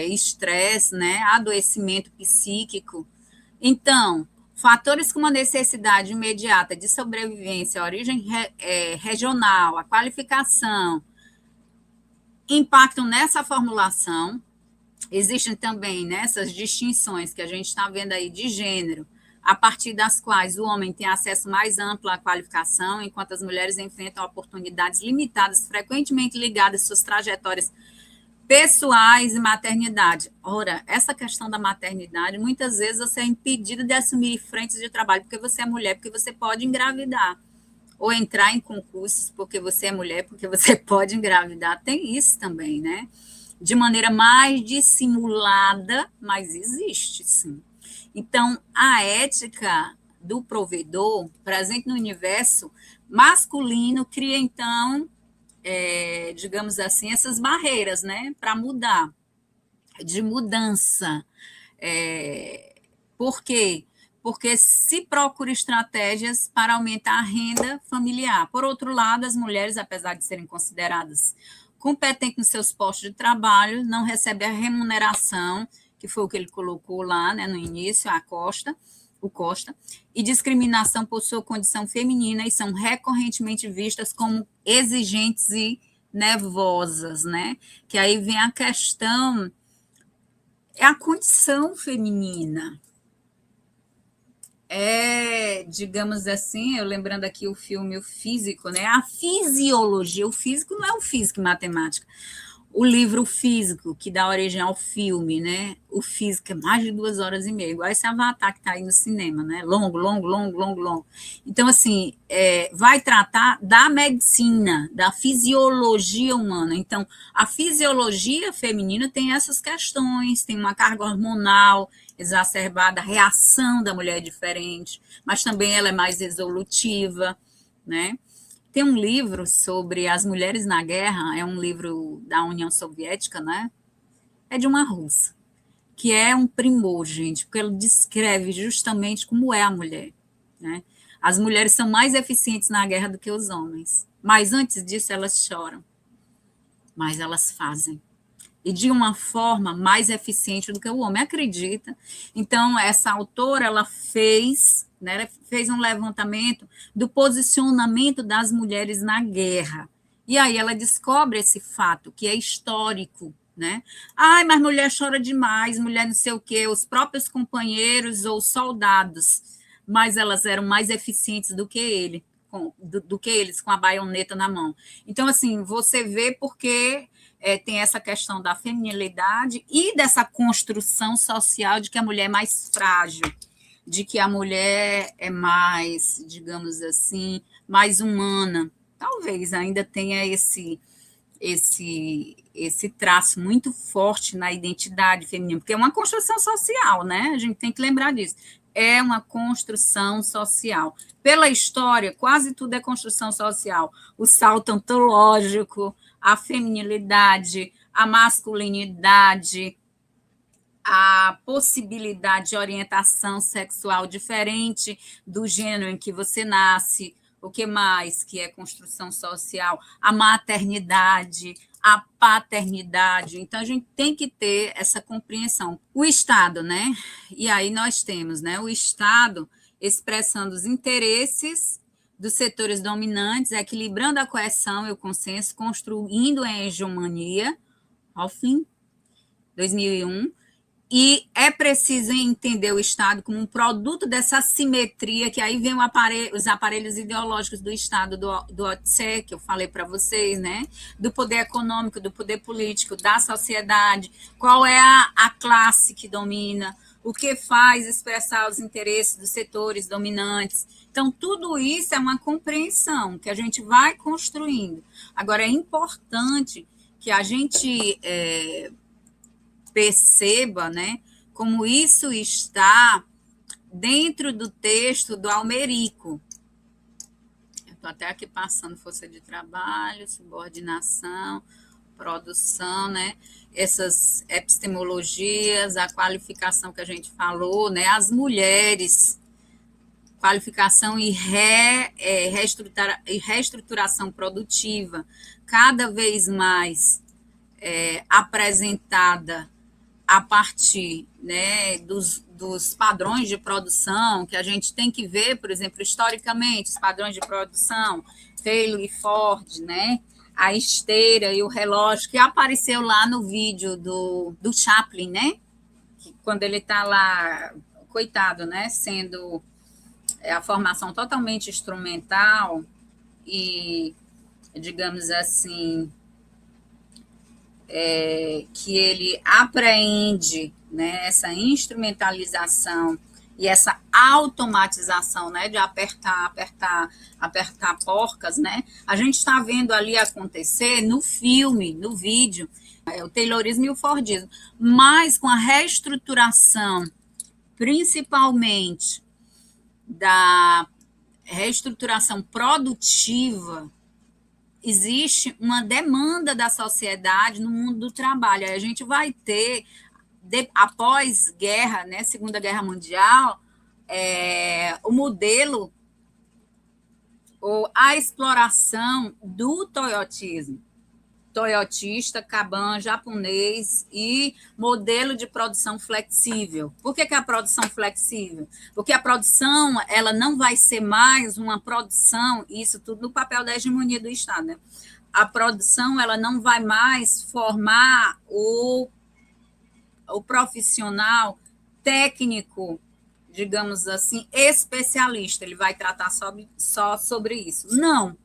estresse, né? Adoecimento psíquico. Então, fatores como a necessidade imediata de sobrevivência, a origem regional, a qualificação, impactam nessa formulação. Existem também nessas distinções que a gente está vendo aí de gênero, a partir das quais o homem tem acesso mais amplo à qualificação, enquanto as mulheres enfrentam oportunidades limitadas, frequentemente ligadas às suas trajetórias pessoais e maternidade. Ora, essa questão da maternidade, muitas vezes você é impedido de assumir frentes de trabalho porque você é mulher, porque você pode engravidar, ou entrar em concursos porque você é mulher, porque você pode engravidar. Tem isso também, né? De maneira mais dissimulada, mas existe, sim. Então, a ética do provedor, presente no universo masculino, cria, então, digamos assim, essas barreiras, né, para mudar, de mudança. Por quê? Porque se procura estratégias para aumentar a renda familiar. Por outro lado, as mulheres, apesar de serem consideradas competentes nos seus postos de trabalho, não recebem a remuneração, que foi o que ele colocou lá, né, no início, o Costa, e discriminação por sua condição feminina, e são recorrentemente vistas como exigentes e nervosas, né? Que aí vem a questão, é a condição feminina. Digamos assim, eu lembrando aqui o filme O Físico, né? A fisiologia, o físico não é o físico e matemática. O livro Físico, que dá origem ao filme, né? O Físico é mais de 2 horas e meia, igual esse Avatar que está aí no cinema, né? Longo. Então, assim, vai tratar da medicina, da fisiologia humana. Então, a fisiologia feminina tem essas questões, tem uma carga hormonal exacerbada, a reação da mulher é diferente, mas também ela é mais resolutiva, né? Tem um livro sobre as mulheres na guerra, é um livro da União Soviética, né? É de uma russa, que é um primor, gente, porque ele descreve justamente como é a mulher, né? As mulheres são mais eficientes na guerra do que os homens, mas antes disso elas choram, mas elas fazem. E de uma forma mais eficiente do que o homem, acredita? Então, essa autora, ela fez um levantamento do posicionamento das mulheres na guerra. E aí ela descobre esse fato, que é histórico, né? Ai, mas mulher chora demais, mulher não sei o quê, os próprios companheiros ou soldados, mas elas eram mais eficientes do que ele, do que eles, com a baioneta na mão. Então, assim, você vê porque tem essa questão da feminilidade e dessa construção social de que a mulher é mais frágil, de que a mulher é mais, digamos assim, mais humana. Talvez ainda tenha esse traço muito forte na identidade feminina, porque é uma construção social, né? A gente tem que lembrar disso. É uma construção social. Pela história, quase tudo é construção social. O salto ontológico, a feminilidade, a masculinidade, a possibilidade de orientação sexual diferente do gênero em que você nasce, o que mais que é construção social? A maternidade, a paternidade. Então, a gente tem que ter essa compreensão. O Estado, né? E aí nós temos, né, o Estado expressando os interesses dos setores dominantes, equilibrando a coerção e o consenso, construindo a hegemonia, Hoffman, 2001, e é preciso entender o Estado como um produto dessa simetria, que aí vem os aparelhos ideológicos do Estado, do OTSE, que eu falei para vocês, né? Do poder econômico, do poder político, da sociedade, qual é a classe que domina, o que faz expressar os interesses dos setores dominantes. Então, tudo isso é uma compreensão que a gente vai construindo. Agora, é importante que a gente perceba, né, como isso está dentro do texto do Almerico. Eu estou até aqui passando força de trabalho, subordinação, produção, né, essas epistemologias, a qualificação que a gente falou, né, as mulheres, qualificação e reestruturação produtiva, cada vez mais apresentada a partir, né, dos padrões de produção, que a gente tem que ver, por exemplo, historicamente, os padrões de produção, Taylor e Ford, né, a esteira e o relógio, que apareceu lá no vídeo do Chaplin, né, que quando ele está lá, coitado, né, sendo a formação totalmente instrumental e, digamos assim, que ele apreende, né, essa instrumentalização e essa automatização, né, de apertar porcas, né, a gente está vendo ali acontecer no filme, no vídeo, o Taylorismo e o Fordismo, mas com a reestruturação, principalmente da reestruturação produtiva, existe uma demanda da sociedade no mundo do trabalho. Aí a gente vai ter, após guerra, né, Segunda Guerra Mundial, o modelo ou a exploração do toyotismo. Toyotista, Kanban, japonês e modelo de produção flexível. Por que a produção flexível? Porque a produção ela não vai ser mais uma produção, isso tudo no papel da hegemonia do Estado, né? A produção ela não vai mais formar o profissional técnico, digamos assim, especialista, ele vai tratar só sobre isso. Não.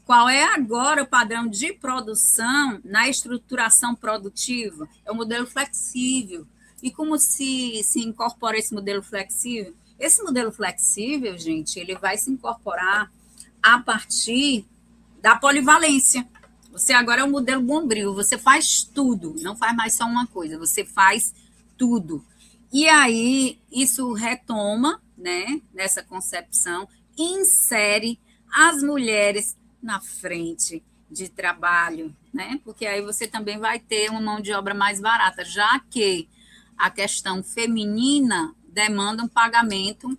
Qual é agora o padrão de produção na estruturação produtiva? É o modelo flexível. E como se incorpora esse modelo flexível? Esse modelo flexível, gente, ele vai se incorporar a partir da polivalência. Você agora é o modelo bombril, você faz tudo, não faz mais só uma coisa, você faz tudo. E aí, isso retoma, né, nessa concepção, insere as mulheres na frente de trabalho, né? Porque aí você também vai ter uma mão de obra mais barata, já que a questão feminina demanda um pagamento,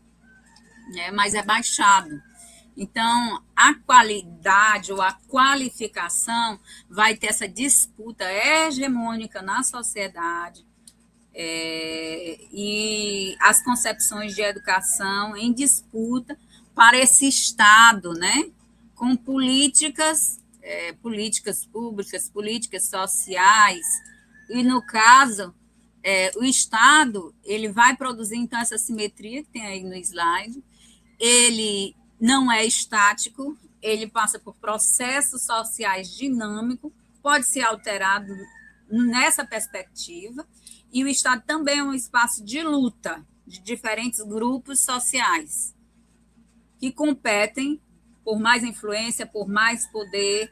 né, mais rebaixado. Então, a qualidade ou a qualificação vai ter essa disputa hegemônica na sociedade, e as concepções de educação em disputa para esse Estado, né, com políticas públicas, políticas sociais, e, no caso, o Estado, ele vai produzir, então, essa simetria que tem aí no slide, ele não é estático, ele passa por processos sociais dinâmicos, pode ser alterado nessa perspectiva, e o Estado também é um espaço de luta de diferentes grupos sociais que competem por mais influência, por mais poder,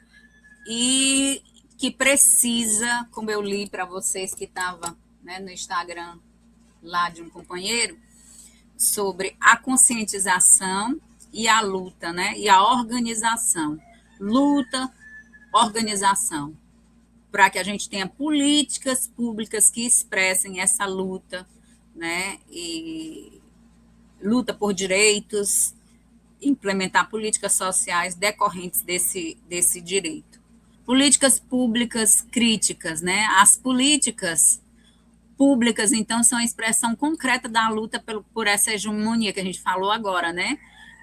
e que precisa, como eu li para vocês que estavam, né, no Instagram lá de um companheiro, sobre a conscientização e a luta, né, e a organização. Luta, organização, para que a gente tenha políticas públicas que expressem essa luta, né, e luta por direitos, implementar políticas sociais decorrentes desse direito. Políticas públicas críticas, né? As políticas públicas, então, são a expressão concreta da luta por essa hegemonia que a gente falou agora, né?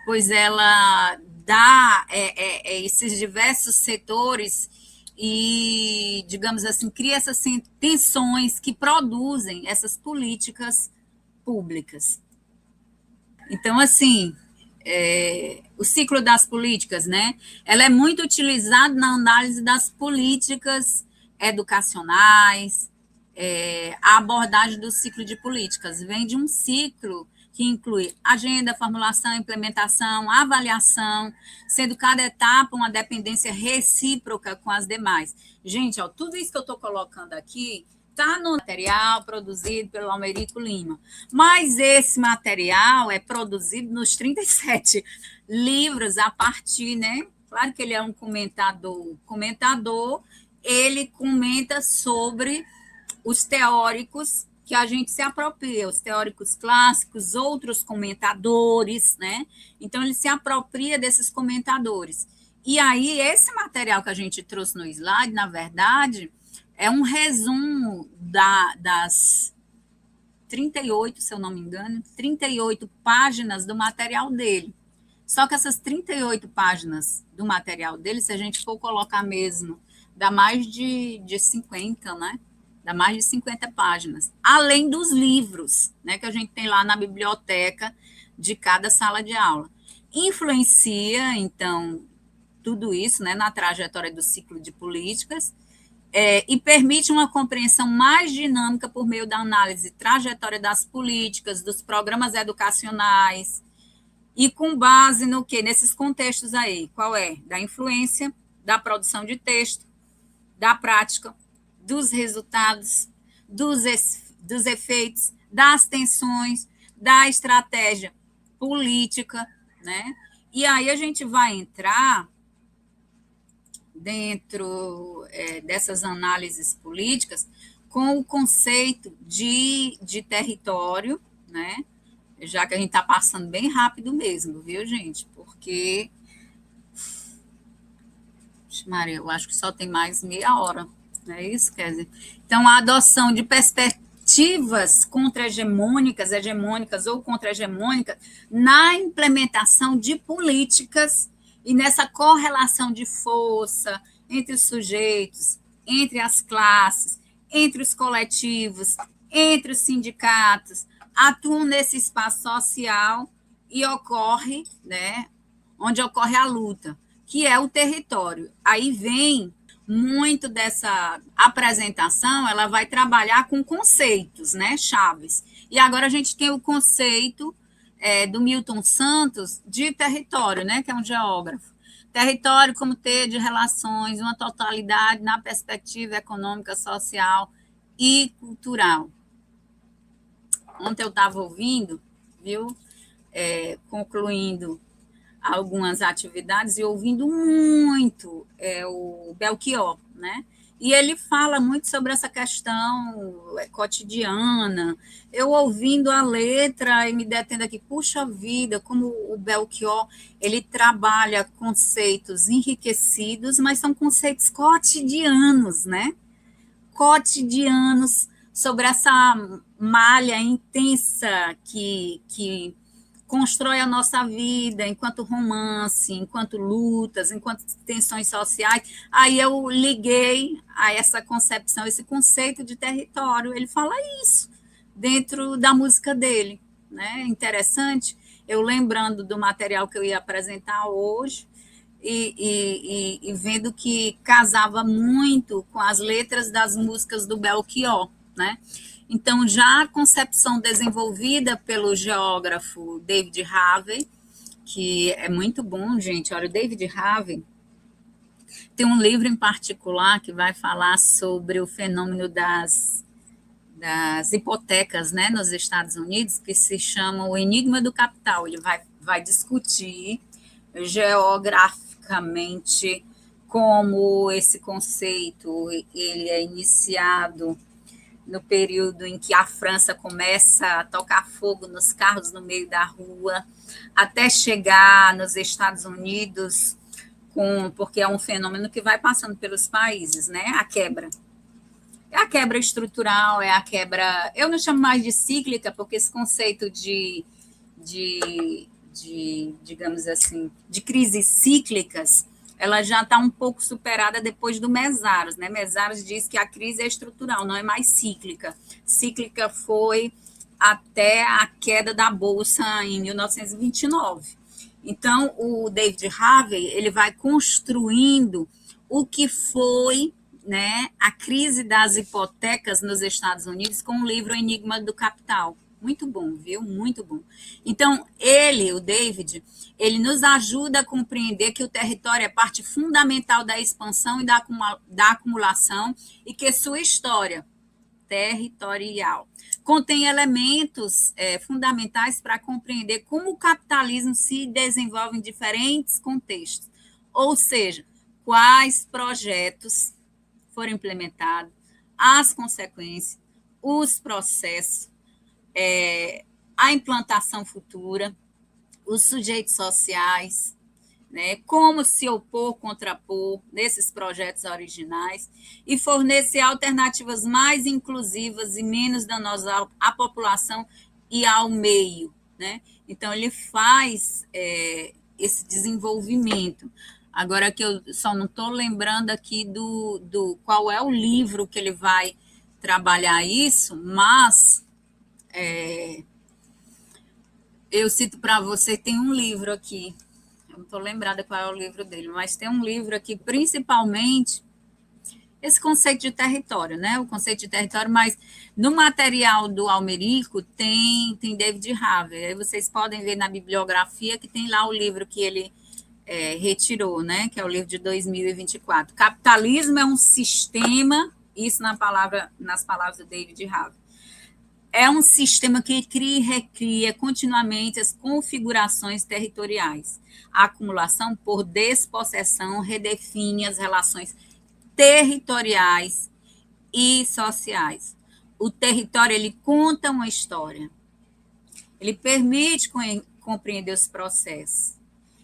Pois ela dá esses diversos setores e, digamos assim, cria essas tensões que produzem essas políticas públicas. Então, assim, o ciclo das políticas, né? Ela é muito utilizada na análise das políticas educacionais, a abordagem do ciclo de políticas vem de um ciclo que inclui agenda, formulação, implementação, avaliação, sendo cada etapa uma dependência recíproca com as demais. Gente, ó, tudo isso que eu estou colocando aqui está no material produzido pelo Almerico Lima, mas esse material é produzido nos 37 livros a partir, né? Claro que ele é um comentador, ele comenta sobre os teóricos que a gente se apropria, os teóricos clássicos, outros comentadores, né? Então, ele se apropria desses comentadores. E aí, esse material que a gente trouxe no slide, na verdade, é um resumo das 38, se eu não me engano, 38 páginas do material dele. Só que essas 38 páginas do material dele, se a gente for colocar mesmo, dá mais de 50, né? Dá mais de 50 páginas, além dos livros, né, que a gente tem lá na biblioteca de cada sala de aula. Influencia, então, tudo isso, né, na trajetória do ciclo de políticas, e permite uma compreensão mais dinâmica por meio da análise trajetória das políticas, dos programas educacionais, e com base no quê? Nesses contextos aí. Qual é? Da influência, da produção de texto, da prática, dos resultados, dos efeitos, das tensões, da estratégia política, né? E aí a gente vai entrar dentro dessas análises políticas com o conceito de território, né? Já que a gente está passando bem rápido mesmo, viu, gente? Porque, Maria, eu acho que só tem mais meia hora. Não é isso, quer dizer? Então, a adoção de perspectivas contra-hegemônicas, hegemônicas ou contra-hegemônicas, na implementação de políticas e nessa correlação de força entre os sujeitos, entre as classes, entre os coletivos, entre os sindicatos, atuam nesse espaço social e ocorre, né, onde ocorre a luta, que é o território. Aí vem muito dessa apresentação, ela vai trabalhar com conceitos, né, chaves. E agora a gente tem o conceito do Milton Santos de território, né, que é um geógrafo. Território como ter de relações, uma totalidade na perspectiva econômica, social e cultural. Ontem eu estava ouvindo, viu, concluindo algumas atividades e ouvindo muito o Belchior, né? E ele fala muito sobre essa questão cotidiana. Eu ouvindo a letra e me detendo aqui, puxa vida, como o Belchior, ele trabalha conceitos enriquecidos, mas são conceitos cotidianos, né? Cotidianos, sobre essa malha intensa que constrói a nossa vida enquanto romance, enquanto lutas, enquanto tensões sociais. Aí eu liguei a essa concepção, esse conceito de território. Ele fala isso dentro da música dele, né? Interessante, eu lembrando do material que eu ia apresentar hoje, e vendo que casava muito com as letras das músicas do Belchior, né? Então, já a concepção desenvolvida pelo geógrafo David Harvey, que é muito bom, gente. Olha, o David Harvey tem um livro em particular que vai falar sobre o fenômeno das hipotecas, né, nos Estados Unidos, que se chama O Enigma do Capital. Ele vai discutir geograficamente como esse conceito ele é iniciado no período em que a França começa a tocar fogo nos carros no meio da rua, até chegar nos Estados Unidos, porque é um fenômeno que vai passando pelos países, né? A quebra. É a quebra estrutural, é a quebra... Eu não chamo mais de cíclica, porque esse conceito digamos assim, de crises cíclicas, ela já está um pouco superada depois do Mesaros, né? Mesaros diz que a crise é estrutural, não é mais cíclica. Cíclica foi até a queda da Bolsa em 1929. Então, o David Harvey, ele vai construindo o que foi, né, a crise das hipotecas nos Estados Unidos com o livro Enigma do Capital. Muito bom, viu? Muito bom. Então, o David, ele nos ajuda a compreender que o território é parte fundamental da expansão e da acumulação e que sua história territorial contém elementos fundamentais para compreender como o capitalismo se desenvolve em diferentes contextos, ou seja, quais projetos foram implementados, as consequências, os processos, a implantação futura, os sujeitos sociais, né, como se opor, contrapor nesses projetos originais e fornecer alternativas mais inclusivas e menos danosas à população e ao meio, né? Então, ele faz esse desenvolvimento. Agora que eu só não estou lembrando aqui do qual é o livro que ele vai trabalhar isso, mas eu cito para você, tem um livro aqui, eu não estou lembrada qual é o livro dele, mas tem um livro aqui, principalmente, esse conceito de território, né? O conceito de território, mas no material do Almerico tem David Harvey, aí vocês podem ver na bibliografia que tem lá o livro que ele retirou, né? Que é o livro de 2024. Capitalismo é um sistema, isso nas palavras do David Harvey. É um sistema que cria e recria continuamente as configurações territoriais. A acumulação por despossessão redefine as relações territoriais e sociais. O território, ele conta uma história. Ele permite compreender os processos.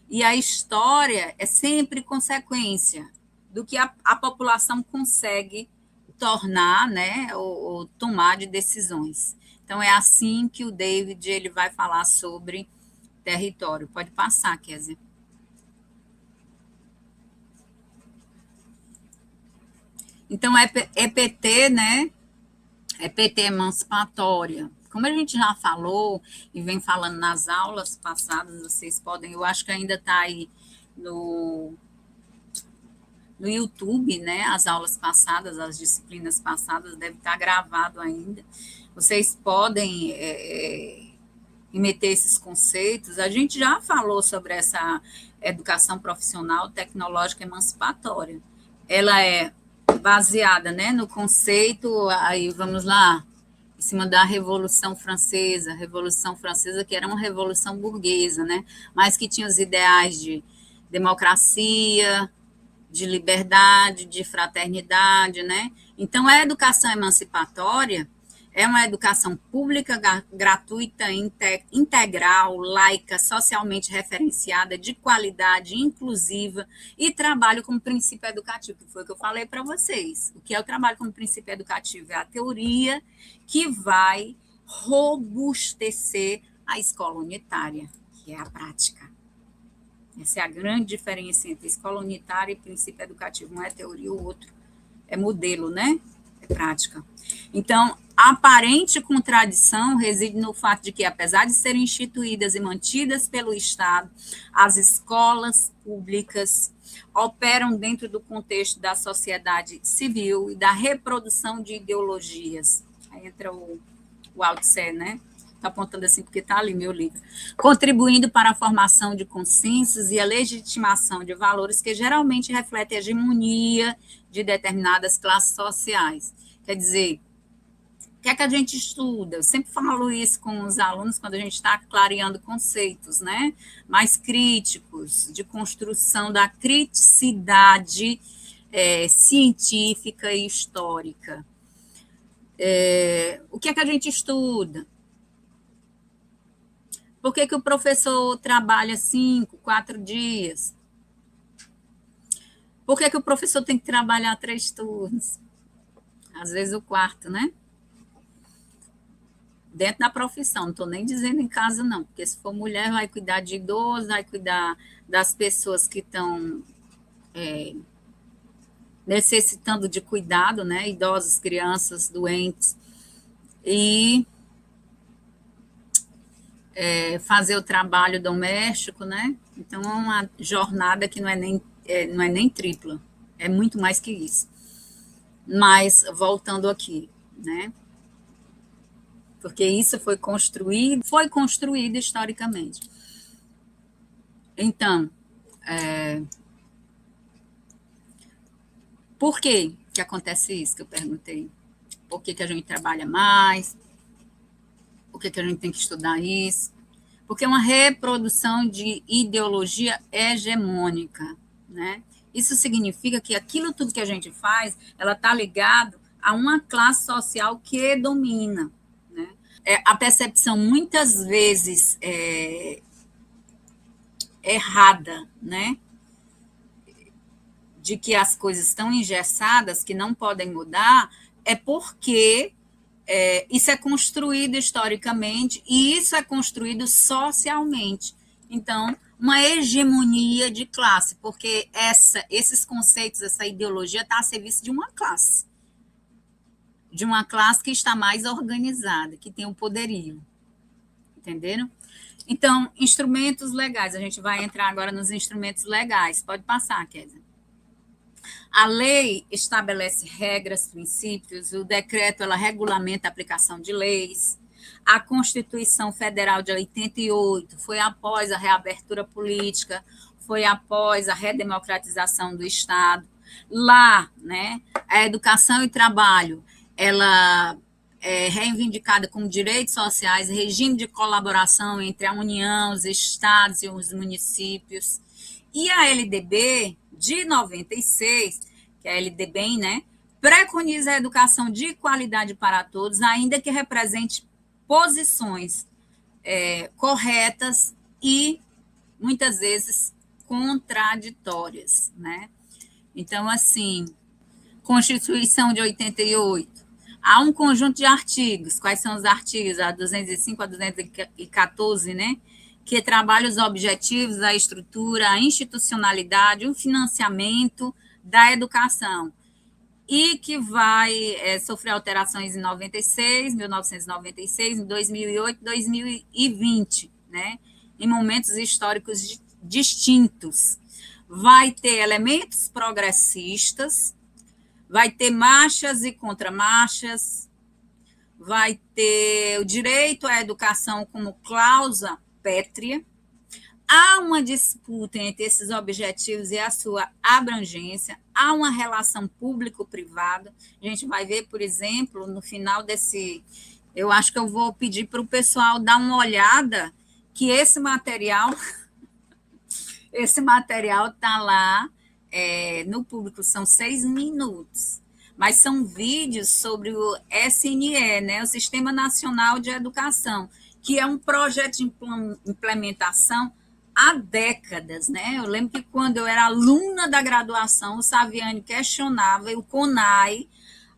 E a história é sempre consequência do que a população consegue tornar, né, ou tomar de decisões. Então, é assim que o David ele vai falar sobre território. Pode passar, Kézia. Então, EPT, né? EPT emancipatória. Como a gente já falou e vem falando nas aulas passadas, vocês podem, eu acho que ainda está aí no YouTube, né? As aulas passadas, as disciplinas passadas, deve estar gravado ainda. Vocês podem meter esses conceitos. A gente já falou sobre essa educação profissional tecnológica emancipatória. Ela é baseada, né, no conceito, aí vamos lá, em cima da Revolução Francesa que era uma revolução burguesa, né, mas que tinha os ideais de democracia, de liberdade, de fraternidade, né? Então, a educação emancipatória é uma educação pública, gratuita, integral, laica, socialmente referenciada, de qualidade, inclusiva, e trabalho como princípio educativo, que foi o que eu falei para vocês. O que é o trabalho como princípio educativo? É a teoria que vai robustecer a escola unitária, que é a prática. Essa é a grande diferença entre escola unitária e princípio educativo. Um é teoria, o outro é modelo, né? É prática. Então, a aparente contradição reside no fato de que, apesar de serem instituídas e mantidas pelo Estado, as escolas públicas operam dentro do contexto da sociedade civil e da reprodução de ideologias. Aí entra o Althusser, né? Está apontando assim porque está ali meu livro. Contribuindo para a formação de consensos e a legitimação de valores que geralmente refletem a hegemonia de determinadas classes sociais. Quer dizer, o que é que a gente estuda? Eu sempre falo isso com os alunos quando a gente está clareando conceitos, né? Mais críticos, de construção da criticidade científica e histórica. O que é que a gente estuda? Por que o professor trabalha 5, 4 dias? Por que o professor tem que trabalhar 3 turnos? Às vezes o quarto, né? Dentro da profissão, não estou nem dizendo em casa, não, porque se for mulher, vai cuidar de idosos, vai cuidar das pessoas que estão necessitando de cuidado, né? Idosos, crianças, doentes, e fazer o trabalho doméstico, né? Então, é uma jornada que não é nem tripla, é muito mais que isso. Mas, voltando aqui, né? Porque isso foi construído historicamente. Então, por que acontece isso que eu perguntei? Por que a gente trabalha mais? Por que a gente tem que estudar isso? Porque é uma reprodução de ideologia hegemônica, né? Isso significa que aquilo tudo que a gente faz, ela está ligado a uma classe social que domina, né? A percepção muitas vezes errada, né? De que as coisas estão engessadas, que não podem mudar, é porque isso é construído historicamente e isso é construído socialmente. Então, uma hegemonia de classe, porque esses conceitos, essa ideologia está a serviço de uma classe que está mais organizada, que tem o poderio. Entenderam? Então, instrumentos legais. A gente vai entrar agora nos instrumentos legais. Pode passar, Kézia. A lei estabelece regras, princípios, o decreto ela regulamenta a aplicação de leis. A Constituição Federal de 88 foi após a reabertura política, foi após a redemocratização do Estado. Lá, né, a educação e trabalho, ela é reivindicada como direitos sociais, regime de colaboração entre a União, os estados e os municípios. E a LDB, de 96, que é a LDB, né, preconiza a educação de qualidade para todos, ainda que represente posições corretas e, muitas vezes, contraditórias, né? Então, assim, Constituição de 88, há um conjunto de artigos. Quais são os artigos? A 205 a 214, né? Que trabalha os objetivos, a estrutura, a institucionalidade, o financiamento da educação, e que vai sofrer alterações em 1996, em 2008, 2020, né? Em momentos históricos distintos. Vai ter elementos progressistas, vai ter marchas e contramarchas, vai ter o direito à educação como cláusula pétrea. Há uma disputa entre esses objetivos e a sua abrangência, há uma relação público-privada. A gente vai ver, por exemplo, no final desse... Eu acho que eu vou pedir para o pessoal dar uma olhada, que esse material está lá no público são 6 minutos, mas são vídeos sobre o SNE, né, o Sistema Nacional de Educação, que é um projeto de implementação há décadas, né? Eu lembro que quando eu era aluna da graduação, o Saviani questionava, e o CONAI,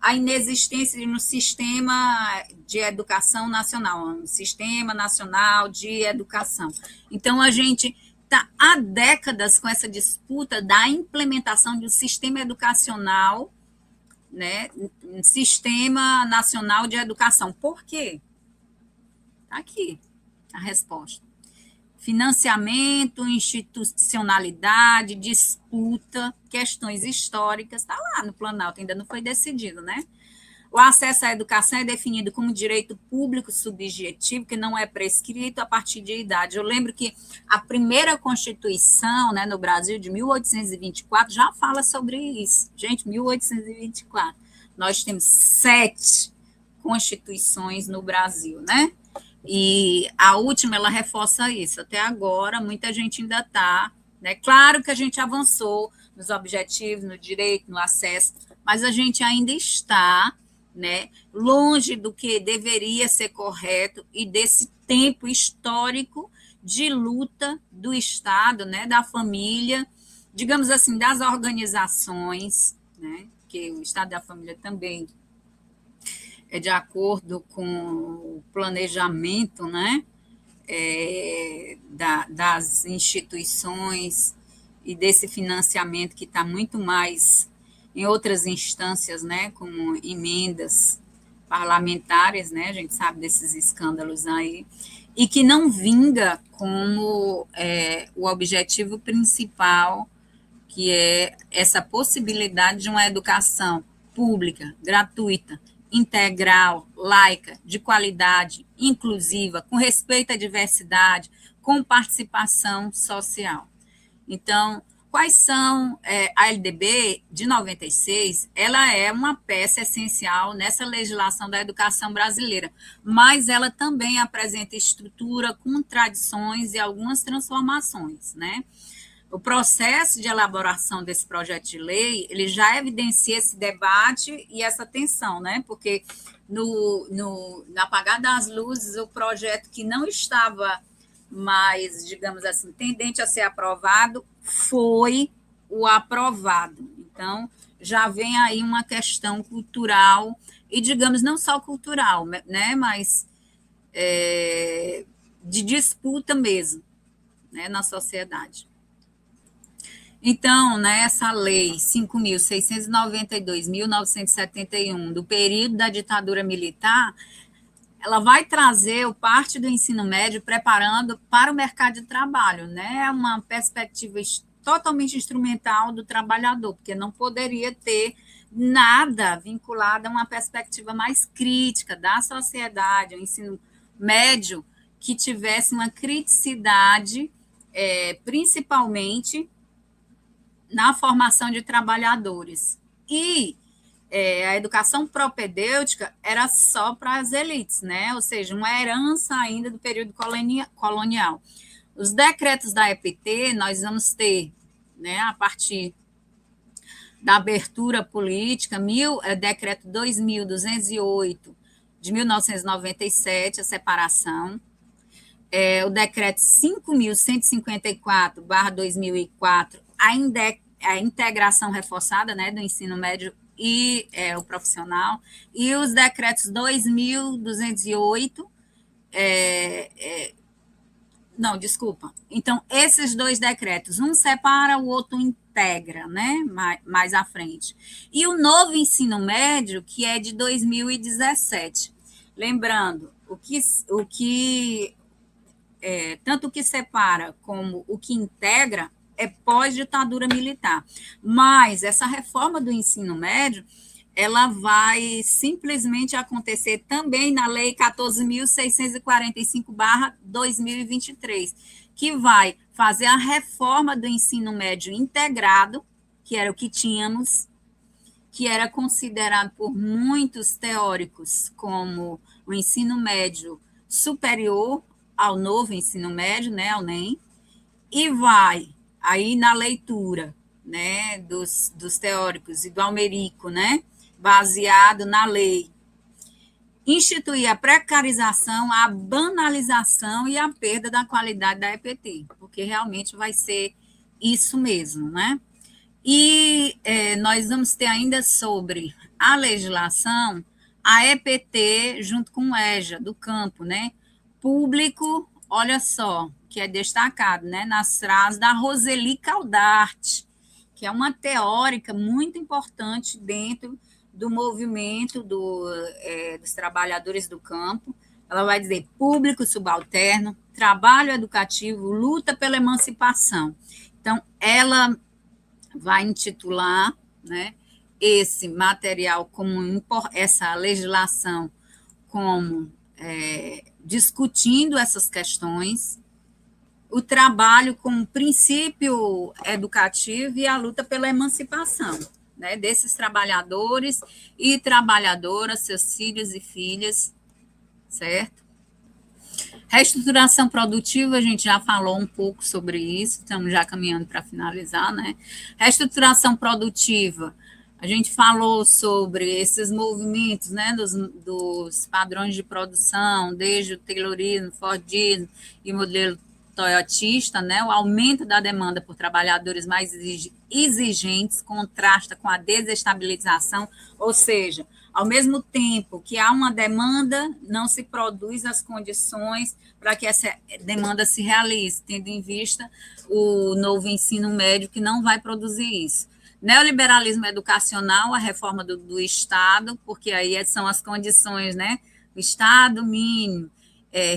a inexistência de um sistema de educação nacional, um sistema nacional de educação. Então, a gente está há décadas com essa disputa da implementação de um sistema educacional, né, um sistema nacional de educação. Por quê? Está aqui a resposta. Financiamento, institucionalidade, disputa, questões históricas, está lá no Planalto, ainda não foi decidido, né? O acesso à educação é definido como direito público subjetivo, que não é prescrito a partir de idade. Eu lembro que a primeira Constituição, né, no Brasil, de 1824, já fala sobre isso. Gente, 1824. Nós temos 7 constituições no Brasil, né? E a última, ela reforça isso. Até agora, muita gente ainda está, né? Claro que a gente avançou nos objetivos, no direito, no acesso, mas a gente ainda está, né, longe do que deveria ser correto e desse tempo histórico de luta do Estado, né, da família, digamos assim, das organizações, né, que o Estado da família também é de acordo com o planejamento, né, das instituições e desse financiamento que está muito mais em outras instâncias, né, como emendas parlamentares, né, a gente sabe desses escândalos aí, e que não vinga como o objetivo principal, que é essa possibilidade de uma educação pública, gratuita, integral, laica, de qualidade, inclusiva, com respeito à diversidade, com participação social. Então, quais são a LDB de 96? Ela é uma peça essencial nessa legislação da educação brasileira, mas ela também apresenta estrutura com tradições e algumas transformações, né? O processo de elaboração desse projeto de lei, ele já evidencia esse debate e essa tensão, né? Porque no apagar das luzes, o projeto que não estava mais, digamos assim, tendente a ser aprovado, foi o aprovado. Então, já vem aí uma questão cultural, e, digamos, não só cultural, né? Mas de disputa mesmo, né, na sociedade. Então, né, essa lei 5.692/1971, do período da ditadura militar, ela vai trazer parte do ensino médio preparando para o mercado de trabalho, né? Uma perspectiva totalmente instrumental do trabalhador, porque não poderia ter nada vinculado a uma perspectiva mais crítica da sociedade, o ensino médio que tivesse uma criticidade, principalmente na formação de trabalhadores. E a educação propedêutica era só para as elites, né? Ou seja, uma herança ainda do período colonial. Os decretos da EPT, nós vamos ter, né, a partir da abertura política, decreto 2.208, de 1997, a separação, o decreto 5.154/2004, a integração reforçada, né, do ensino médio e o profissional, e os decretos 2.208, não, desculpa. Então, esses 2 decretos, um separa, o outro integra, né, mais à frente. E o novo ensino médio, que é de 2017. Lembrando, tanto o que separa como o que integra é pós-ditadura militar. Mas essa reforma do ensino médio, ela vai simplesmente acontecer também na Lei 14.645/2023, que vai fazer a reforma do ensino médio integrado, que era o que tínhamos, que era considerado por muitos teóricos como o ensino médio superior ao novo ensino médio, né, ao NEM, e vai aí na leitura né, dos teóricos e do Almerico, né, baseado na lei. Instituir a precarização, a banalização e a perda da qualidade da EPT, porque realmente vai ser isso mesmo, né? E nós vamos ter ainda sobre a legislação, a EPT junto com o EJA, do campo, né? Público, olha só, que é destacado, né? Nas frases da Roseli Caldarte, que é uma teórica muito importante dentro do movimento dos trabalhadores do campo. Ela vai dizer público subalterno, trabalho educativo, luta pela emancipação. Então, ela vai intitular, né, esse material como essa legislação como discutindo essas questões, o trabalho como princípio educativo e a luta pela emancipação, né, desses trabalhadores e trabalhadoras, seus filhos e filhas, certo? Reestruturação produtiva, a gente já falou um pouco sobre isso, estamos já caminhando para finalizar, né? Reestruturação produtiva, a gente falou sobre esses movimentos, né, dos padrões de produção, desde o Taylorismo, Fordismo e modelo toyotista, né, o aumento da demanda por trabalhadores mais exigentes contrasta com a desestabilização, ou seja, ao mesmo tempo que há uma demanda, não se produz as condições para que essa demanda se realize, tendo em vista o novo ensino médio que não vai produzir isso. Neoliberalismo educacional, a reforma do Estado, porque aí são as condições, né? O Estado mínimo,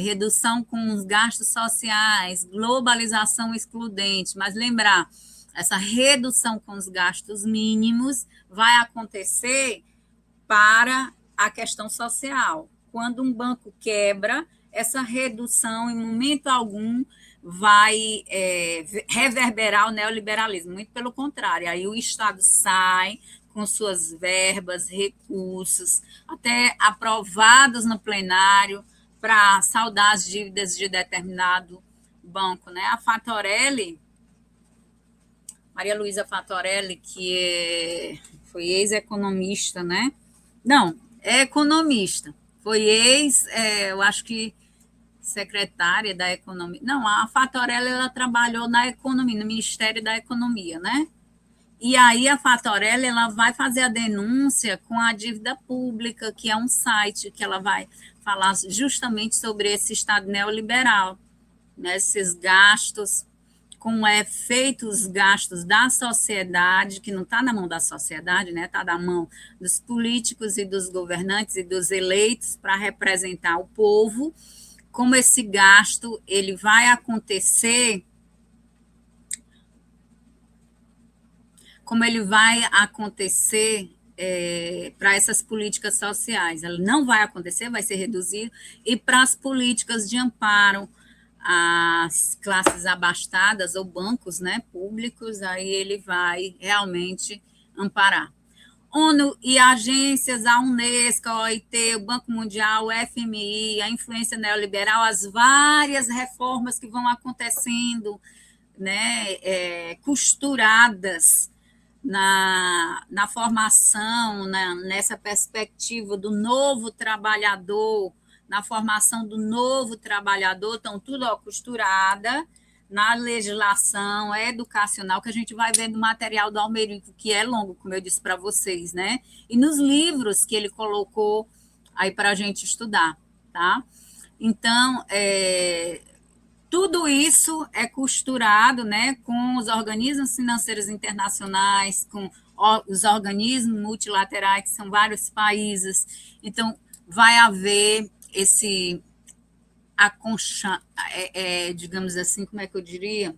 redução com os gastos sociais, globalização excludente, mas lembrar, essa redução com os gastos mínimos vai acontecer para a questão social. Quando um banco quebra, essa redução, em momento algum, vai reverberar o neoliberalismo, muito pelo contrário, aí o Estado sai com suas verbas, recursos, até aprovados no plenário, para saldar as dívidas de determinado banco, né? A Fatorelli, Maria Luísa Fatorelli, que foi ex-economista, né? Não, é economista, foi eu acho que secretária da Economia. Não, a Fatorelli, ela trabalhou na Economia, no Ministério da Economia, né? E aí a Fatorelli, ela vai fazer a denúncia com a dívida pública, que é um site que ela vai falar justamente sobre esse Estado neoliberal, né? Esses gastos, como é feito os gastos da sociedade, que não está na mão da sociedade, né? Está na mão dos políticos e dos governantes e dos eleitos para representar o povo, como esse gasto ele vai acontecer, para essas políticas sociais. Ela não vai acontecer, vai ser reduzido, e para as políticas de amparo às classes abastadas ou bancos, né, públicos, aí ele vai realmente amparar. ONU e agências, a Unesco, a OIT, o Banco Mundial, o FMI, a influência neoliberal, as várias reformas que vão acontecendo, né, costuradas na formação, nessa perspectiva do novo trabalhador, na formação do novo trabalhador, estão tudo costurada na legislação educacional, que a gente vai ver no material do Almerico, que é longo, como eu disse para vocês, né? E nos livros que ele colocou aí para a gente estudar, tá? Então, tudo isso é costurado, né, com os organismos financeiros internacionais, com os organismos multilaterais, que são vários países. Então, vai haver esse digamos assim, como é que eu diria?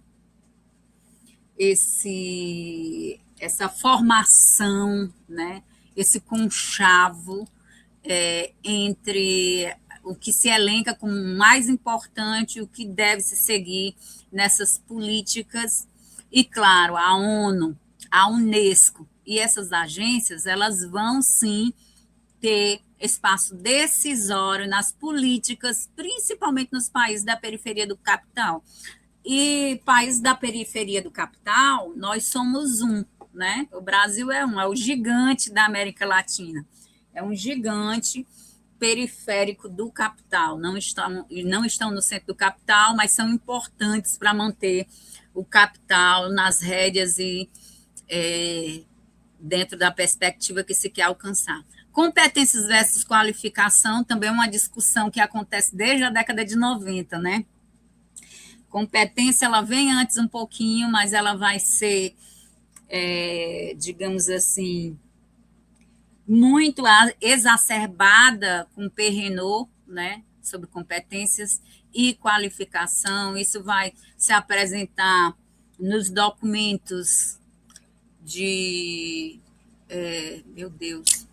Essa formação, né, esse conchavo entre o que se elenca como mais importante, o que deve se seguir nessas políticas, e, claro, a ONU, a Unesco e essas agências, elas vão, sim, ter espaço decisório nas políticas, principalmente nos países da periferia do capital. E países da periferia do capital, nós somos um, né? O Brasil é o gigante da América Latina. É um gigante periférico do capital. Não estão no centro do capital, mas são importantes para manter o capital nas rédeas e dentro da perspectiva que se quer alcançar. Competências versus qualificação também é uma discussão que acontece desde a década de 90, né? Competência, ela vem antes um pouquinho, mas ela vai ser, digamos assim, muito exacerbada com Perrenot, né, sobre competências e qualificação. Isso vai se apresentar nos documentos de, meu Deus,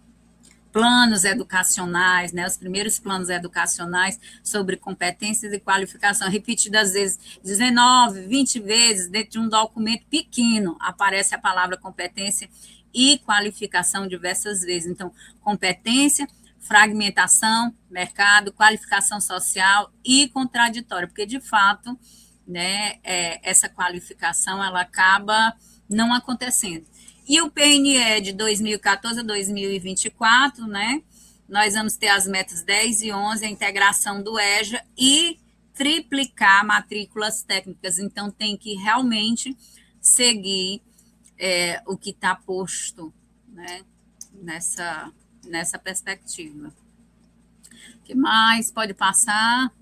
planos educacionais, né, os primeiros planos educacionais sobre competências e qualificação, repetidas vezes, 19, 20 vezes, dentro de um documento pequeno, aparece a palavra competência e qualificação diversas vezes. Então, competência, fragmentação, mercado, qualificação social e contraditório, porque, de fato, né, essa qualificação ela acaba não acontecendo. E o PNE de 2014 a 2024, né, nós vamos ter as metas 10 e 11, a integração do EJA e triplicar matrículas técnicas. Então, tem que realmente seguir o que está posto, né, nessa perspectiva. O que mais pode passar?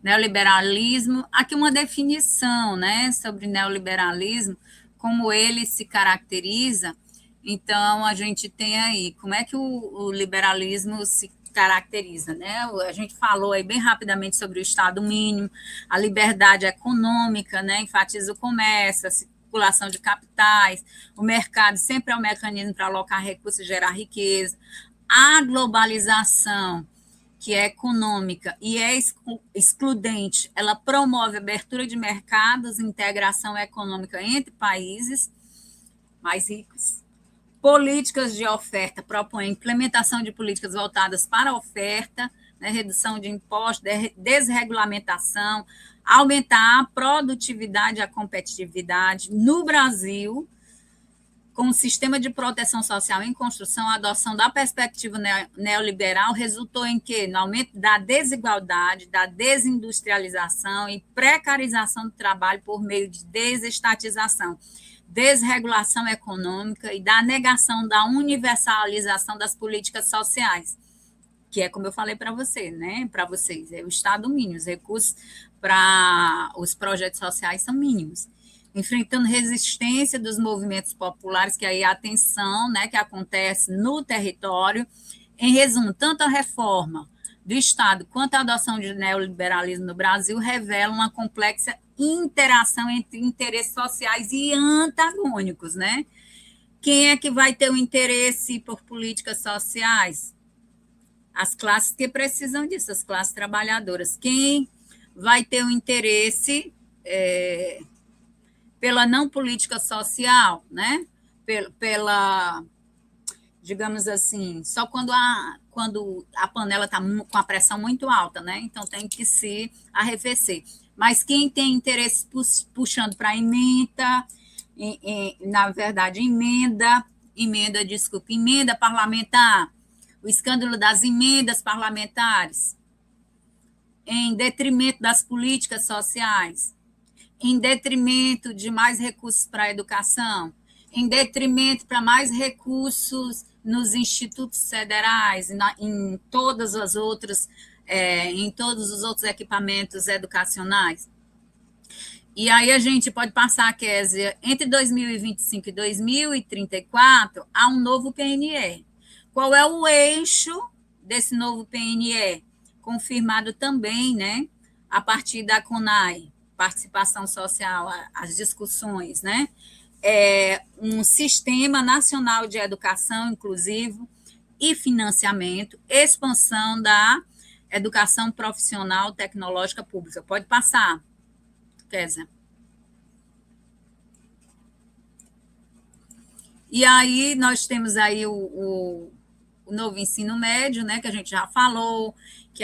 Neoliberalismo. Aqui uma definição, né, sobre neoliberalismo, como ele se caracteriza. Então, a gente tem aí, como é que o liberalismo se caracteriza, né? A gente falou aí bem rapidamente sobre o Estado mínimo, a liberdade econômica, né? Enfatiza o comércio, a circulação de capitais, o mercado sempre é um mecanismo para alocar recursos e gerar riqueza, a globalização, que é econômica e é excludente, ela promove abertura de mercados, integração econômica entre países mais ricos. Políticas de oferta propõem implementação de políticas voltadas para a oferta, né, redução de impostos, desregulamentação, aumentar a produtividade e a competitividade. No Brasil, com o sistema de proteção social em construção, a adoção da perspectiva neoliberal resultou em quê? No aumento da desigualdade, da desindustrialização e precarização do trabalho por meio de desestatização, desregulação econômica e da negação da universalização das políticas sociais, que é como eu falei para você, né? Para vocês, é o Estado mínimo, os recursos para os projetos sociais são mínimos. Enfrentando resistência dos movimentos populares, que aí a tensão, né, que acontece no território. Em resumo, tanto a reforma do Estado quanto a adoção de neoliberalismo no Brasil revelam uma complexa interação entre interesses sociais e antagônicos, né? Quem é que vai ter o interesse por políticas sociais? As classes que precisam disso, as classes trabalhadoras. Quem vai ter o interesse pela não política social, né? Pela, digamos assim, só quando a panela está com a pressão muito alta, né? Então tem que se arrefecer. Mas quem tem interesse puxando para emenda, na verdade, emenda parlamentar, o escândalo das emendas parlamentares, em detrimento das políticas sociais, em detrimento de mais recursos para a educação, em detrimento para mais recursos nos institutos federais, em todas as outras, em todos os outros equipamentos educacionais. E aí a gente pode passar, Kézia, entre 2025 e 2034, há um novo PNE. Qual é o eixo desse novo PNE? Confirmado também, né, a partir da CONAI, participação social, as discussões, né? Um sistema nacional de educação inclusivo e financiamento, expansão da educação profissional tecnológica pública. Pode passar, Kézia. E aí nós temos aí o novo ensino médio, né, que a gente já falou, que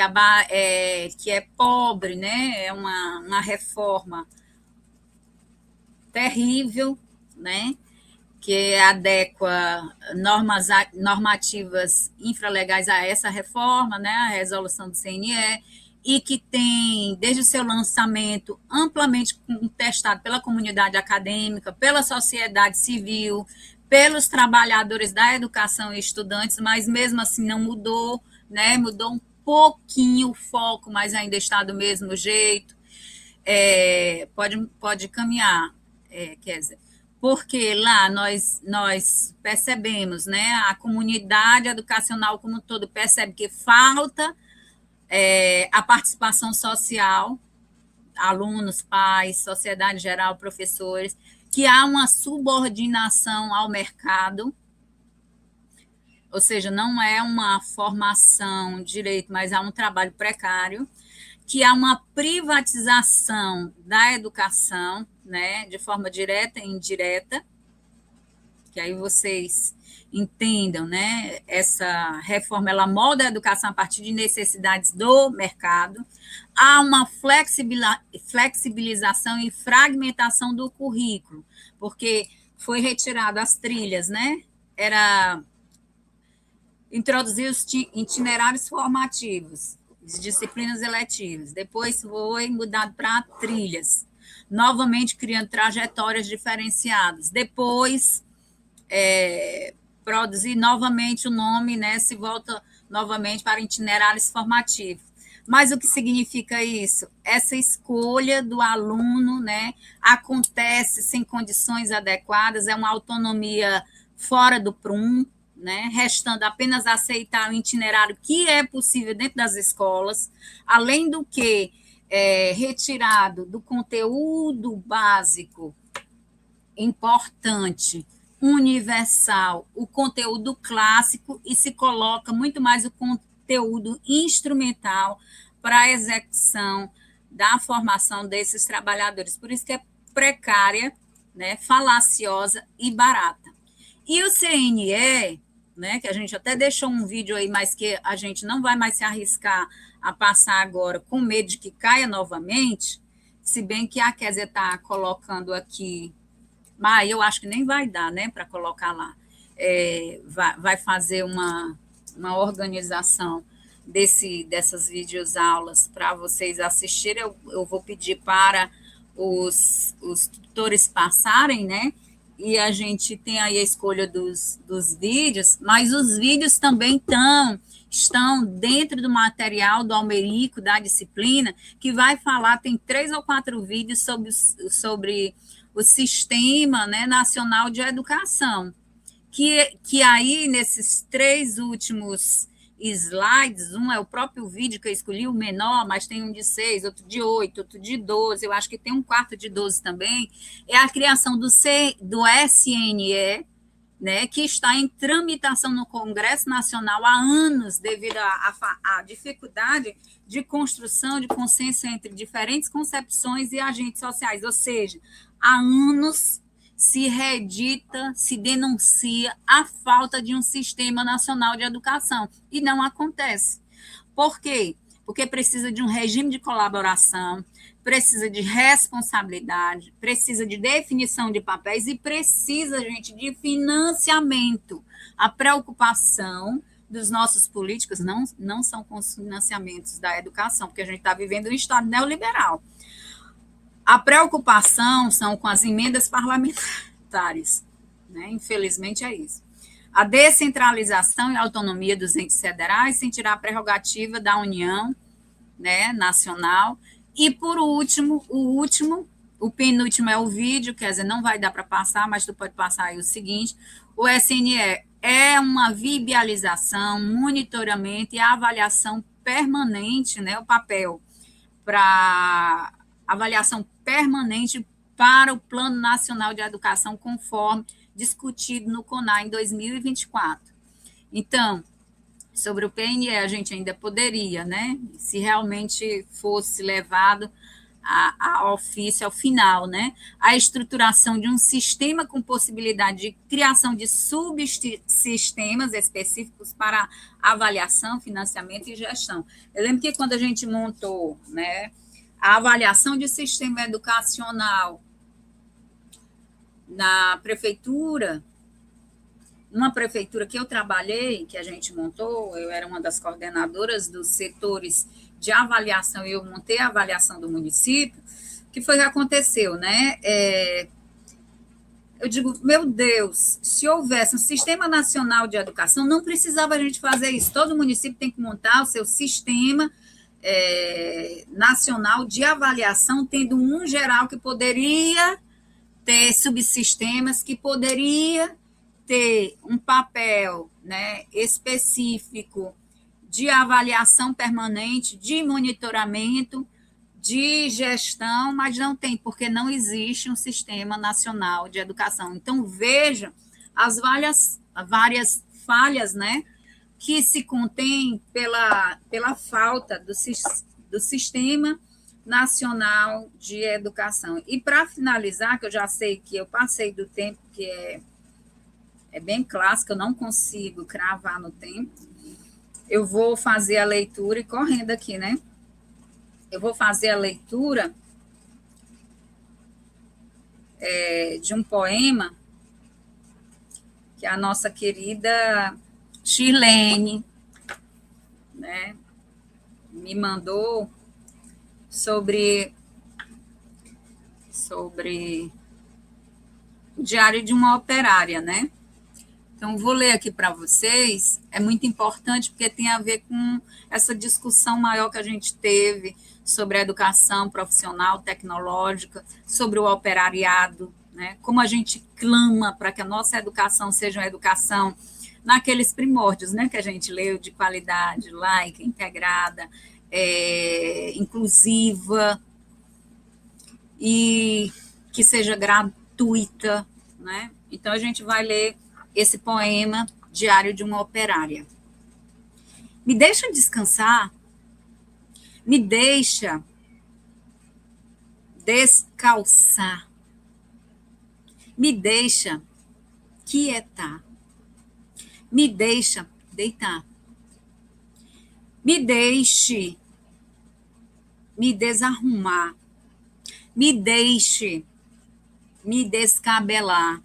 é pobre, né, é uma reforma terrível, né, que adequa normativas infralegais a essa reforma, né, a resolução do CNE, e que tem, desde o seu lançamento, amplamente contestado pela comunidade acadêmica, pela sociedade civil, pelos trabalhadores da educação e estudantes, mas mesmo assim não mudou, né? Mudou um pouquinho o foco, mas ainda está do mesmo jeito. Pode caminhar, Kézia, porque lá nós percebemos, né? A comunidade educacional como um todo percebe que falta a participação social, alunos, pais, sociedade geral, professores, que há uma subordinação ao mercado, ou seja, não é uma formação direito, mas há um trabalho precário, que há uma privatização da educação, né, de forma direta e indireta, que aí vocês entendam, né, essa reforma, ela molda a educação a partir de necessidades do mercado, há uma flexibilização e fragmentação do currículo, porque foi retirado as trilhas, né, era introduzir os itinerários formativos, disciplinas eletivas, depois foi mudado para trilhas, novamente criando trajetórias diferenciadas, depois produzir novamente o nome, né, se volta novamente para itinerários formativos. Mas o que significa isso? Essa escolha do aluno, né, acontece sem condições adequadas, é uma autonomia fora do prumo, né, restando apenas aceitar o itinerário que é possível dentro das escolas, além do que retirado do conteúdo básico importante, universal, o conteúdo clássico, e se coloca muito mais o conteúdo instrumental para a execução da formação desses trabalhadores. Por isso que é precária, né, falaciosa e barata. E o CNE, né, que a gente até deixou um vídeo aí, mas que a gente não vai mais se arriscar a passar agora, com medo de que caia novamente, se bem que a Kézia está colocando aqui, mas eu acho que nem vai dar, né, para colocar lá. Vai fazer uma organização dessas videoaulas para vocês assistirem. Eu vou pedir para os tutores passarem, né, e a gente tem aí a escolha dos vídeos, mas os vídeos também estão dentro do material do Almerico, da disciplina, que vai falar, tem 3 ou 4 vídeos sobre o Sistema, né, Nacional de Educação, que aí, nesses 3 últimos slides, um é o próprio vídeo que eu escolhi, o menor, mas tem um de 6, outro de 8, outro de 12, eu acho que tem um quarto de 12 também, é a criação do SNE, né, que está em tramitação no Congresso Nacional há anos, devido à dificuldade de construção de consenso entre diferentes concepções e agentes sociais, ou seja, há anos se reedita, se denuncia a falta de um sistema nacional de educação, e não acontece. Por quê? Porque precisa de um regime de colaboração, precisa de responsabilidade, precisa de definição de papéis e precisa, gente, de financiamento. A preocupação dos nossos políticos não são com os financiamentos da educação, porque a gente está vivendo um Estado neoliberal. A preocupação são com as emendas parlamentares, né? Infelizmente é isso. A descentralização e autonomia dos entes federais, sem tirar a prerrogativa da União, né, nacional. E, por último, o penúltimo é o vídeo, quer dizer, não vai dar para passar, mas tu pode passar aí o seguinte: o SNE é uma viabilização, monitoramento e avaliação permanente, né, o papel para avaliação permanente para o Plano Nacional de Educação, conforme discutido no CONAR em 2024. Então, sobre o PNE, a gente ainda poderia, né, se realmente fosse levado a ofício, ao final, né? A estruturação de um sistema com possibilidade de criação de subsistemas específicos para avaliação, financiamento e gestão. Eu lembro que quando a gente montou, né, a avaliação de sistema educacional na prefeitura, numa prefeitura que eu trabalhei, que a gente montou, eu era uma das coordenadoras dos setores de avaliação, e eu montei a avaliação do município, que foi o que aconteceu, né? Eu digo, meu Deus, se houvesse um Sistema Nacional de Educação, não precisava a gente fazer isso, todo município tem que montar o seu sistema nacional de avaliação, tendo um geral que poderia ter subsistemas, que poderia ter um papel, né, específico de avaliação permanente, de monitoramento, de gestão, mas não tem, porque não existe um Sistema Nacional de Educação. Então, vejam as várias falhas, né, que se contém pela falta do Sistema Nacional de Educação. E, para finalizar, que eu já sei que eu passei do tempo, que é bem clássico, eu não consigo cravar no tempo, eu vou fazer a leitura, e correndo aqui, né? Eu vou fazer a leitura de um poema que a nossa querida Shirlene, né, me mandou sobre o diário de uma operária, né? Então, vou ler aqui para vocês, é muito importante porque tem a ver com essa discussão maior que a gente teve sobre a educação profissional, tecnológica, sobre o operariado, né? Como a gente clama para que a nossa educação seja uma educação naqueles primórdios, né, que a gente leu, de qualidade, laica, integrada, inclusiva, e que seja gratuita, né? Então, a gente vai ler esse poema, Diário de uma Operária. Me deixa descansar, me deixa descalçar, me deixa quietar, me deixa deitar, me deixe me desarrumar, me deixe me descabelar,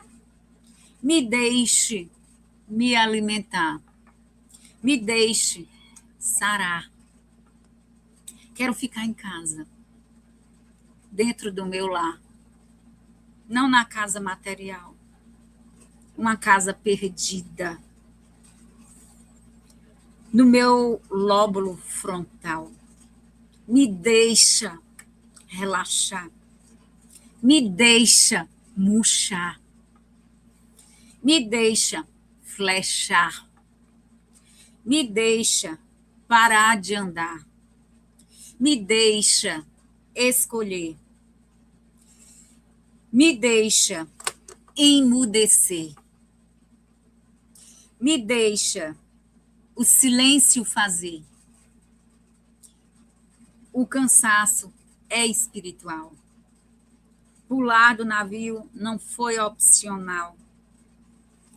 me deixe me alimentar, me deixe sarar. Quero ficar em casa, dentro do meu lar, não na casa material, uma casa perdida, no meu lóbulo frontal. Me deixa relaxar, me deixa murchar, me deixa flechar, me deixa parar de andar, me deixa escolher, me deixa emudecer, me deixa o silêncio fazer. O cansaço é espiritual. Pular do navio não foi opcional.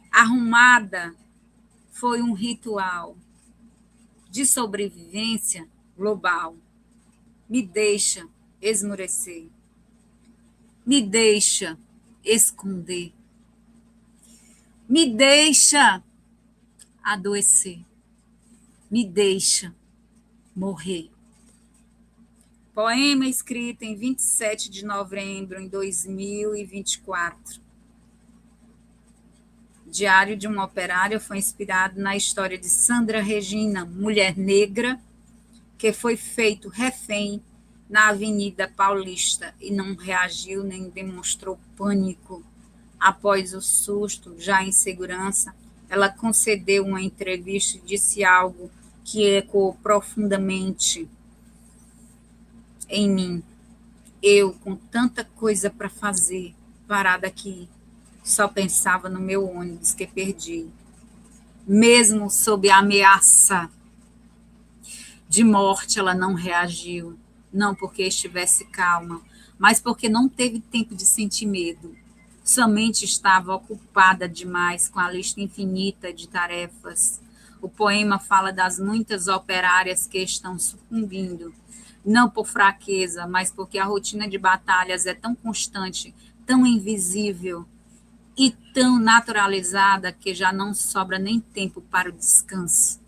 Arrumada foi um ritual de sobrevivência global. Me deixa esmorecer. Me deixa esconder. Me deixa adoecer. Me deixa morrer. Poema escrito em 27 de novembro de 2024. Diário de uma Operária foi inspirado na história de Sandra Regina, mulher negra, que foi feito refém na Avenida Paulista e não reagiu nem demonstrou pânico. Após o susto, já em segurança, ela concedeu uma entrevista e disse algo que ecoou profundamente em mim. Eu, com tanta coisa para fazer, parada aqui, só pensava no meu ônibus que perdi. Mesmo sob a ameaça de morte, ela não reagiu, não porque estivesse calma, mas porque não teve tempo de sentir medo. Sua mente estava ocupada demais com a lista infinita de tarefas. O poema fala das muitas operárias que estão sucumbindo, não por fraqueza, mas porque a rotina de batalhas é tão constante, tão invisível e tão naturalizada que já não sobra nem tempo para o descanso.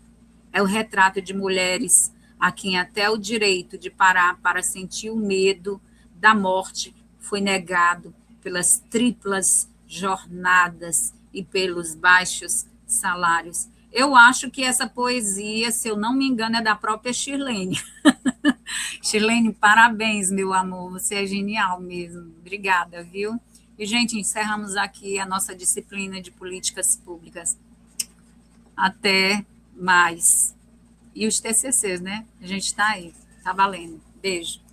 É o retrato de mulheres a quem até o direito de parar para sentir o medo da morte foi negado pelas triplas jornadas e pelos baixos salários. Eu acho que essa poesia, se eu não me engano, é da própria Shirlene. Shirlene, parabéns, meu amor, você é genial mesmo. Obrigada, viu? E, gente, encerramos aqui a nossa disciplina de políticas públicas. Até mais. E os TCCs, né? A gente está aí, está valendo. Beijo.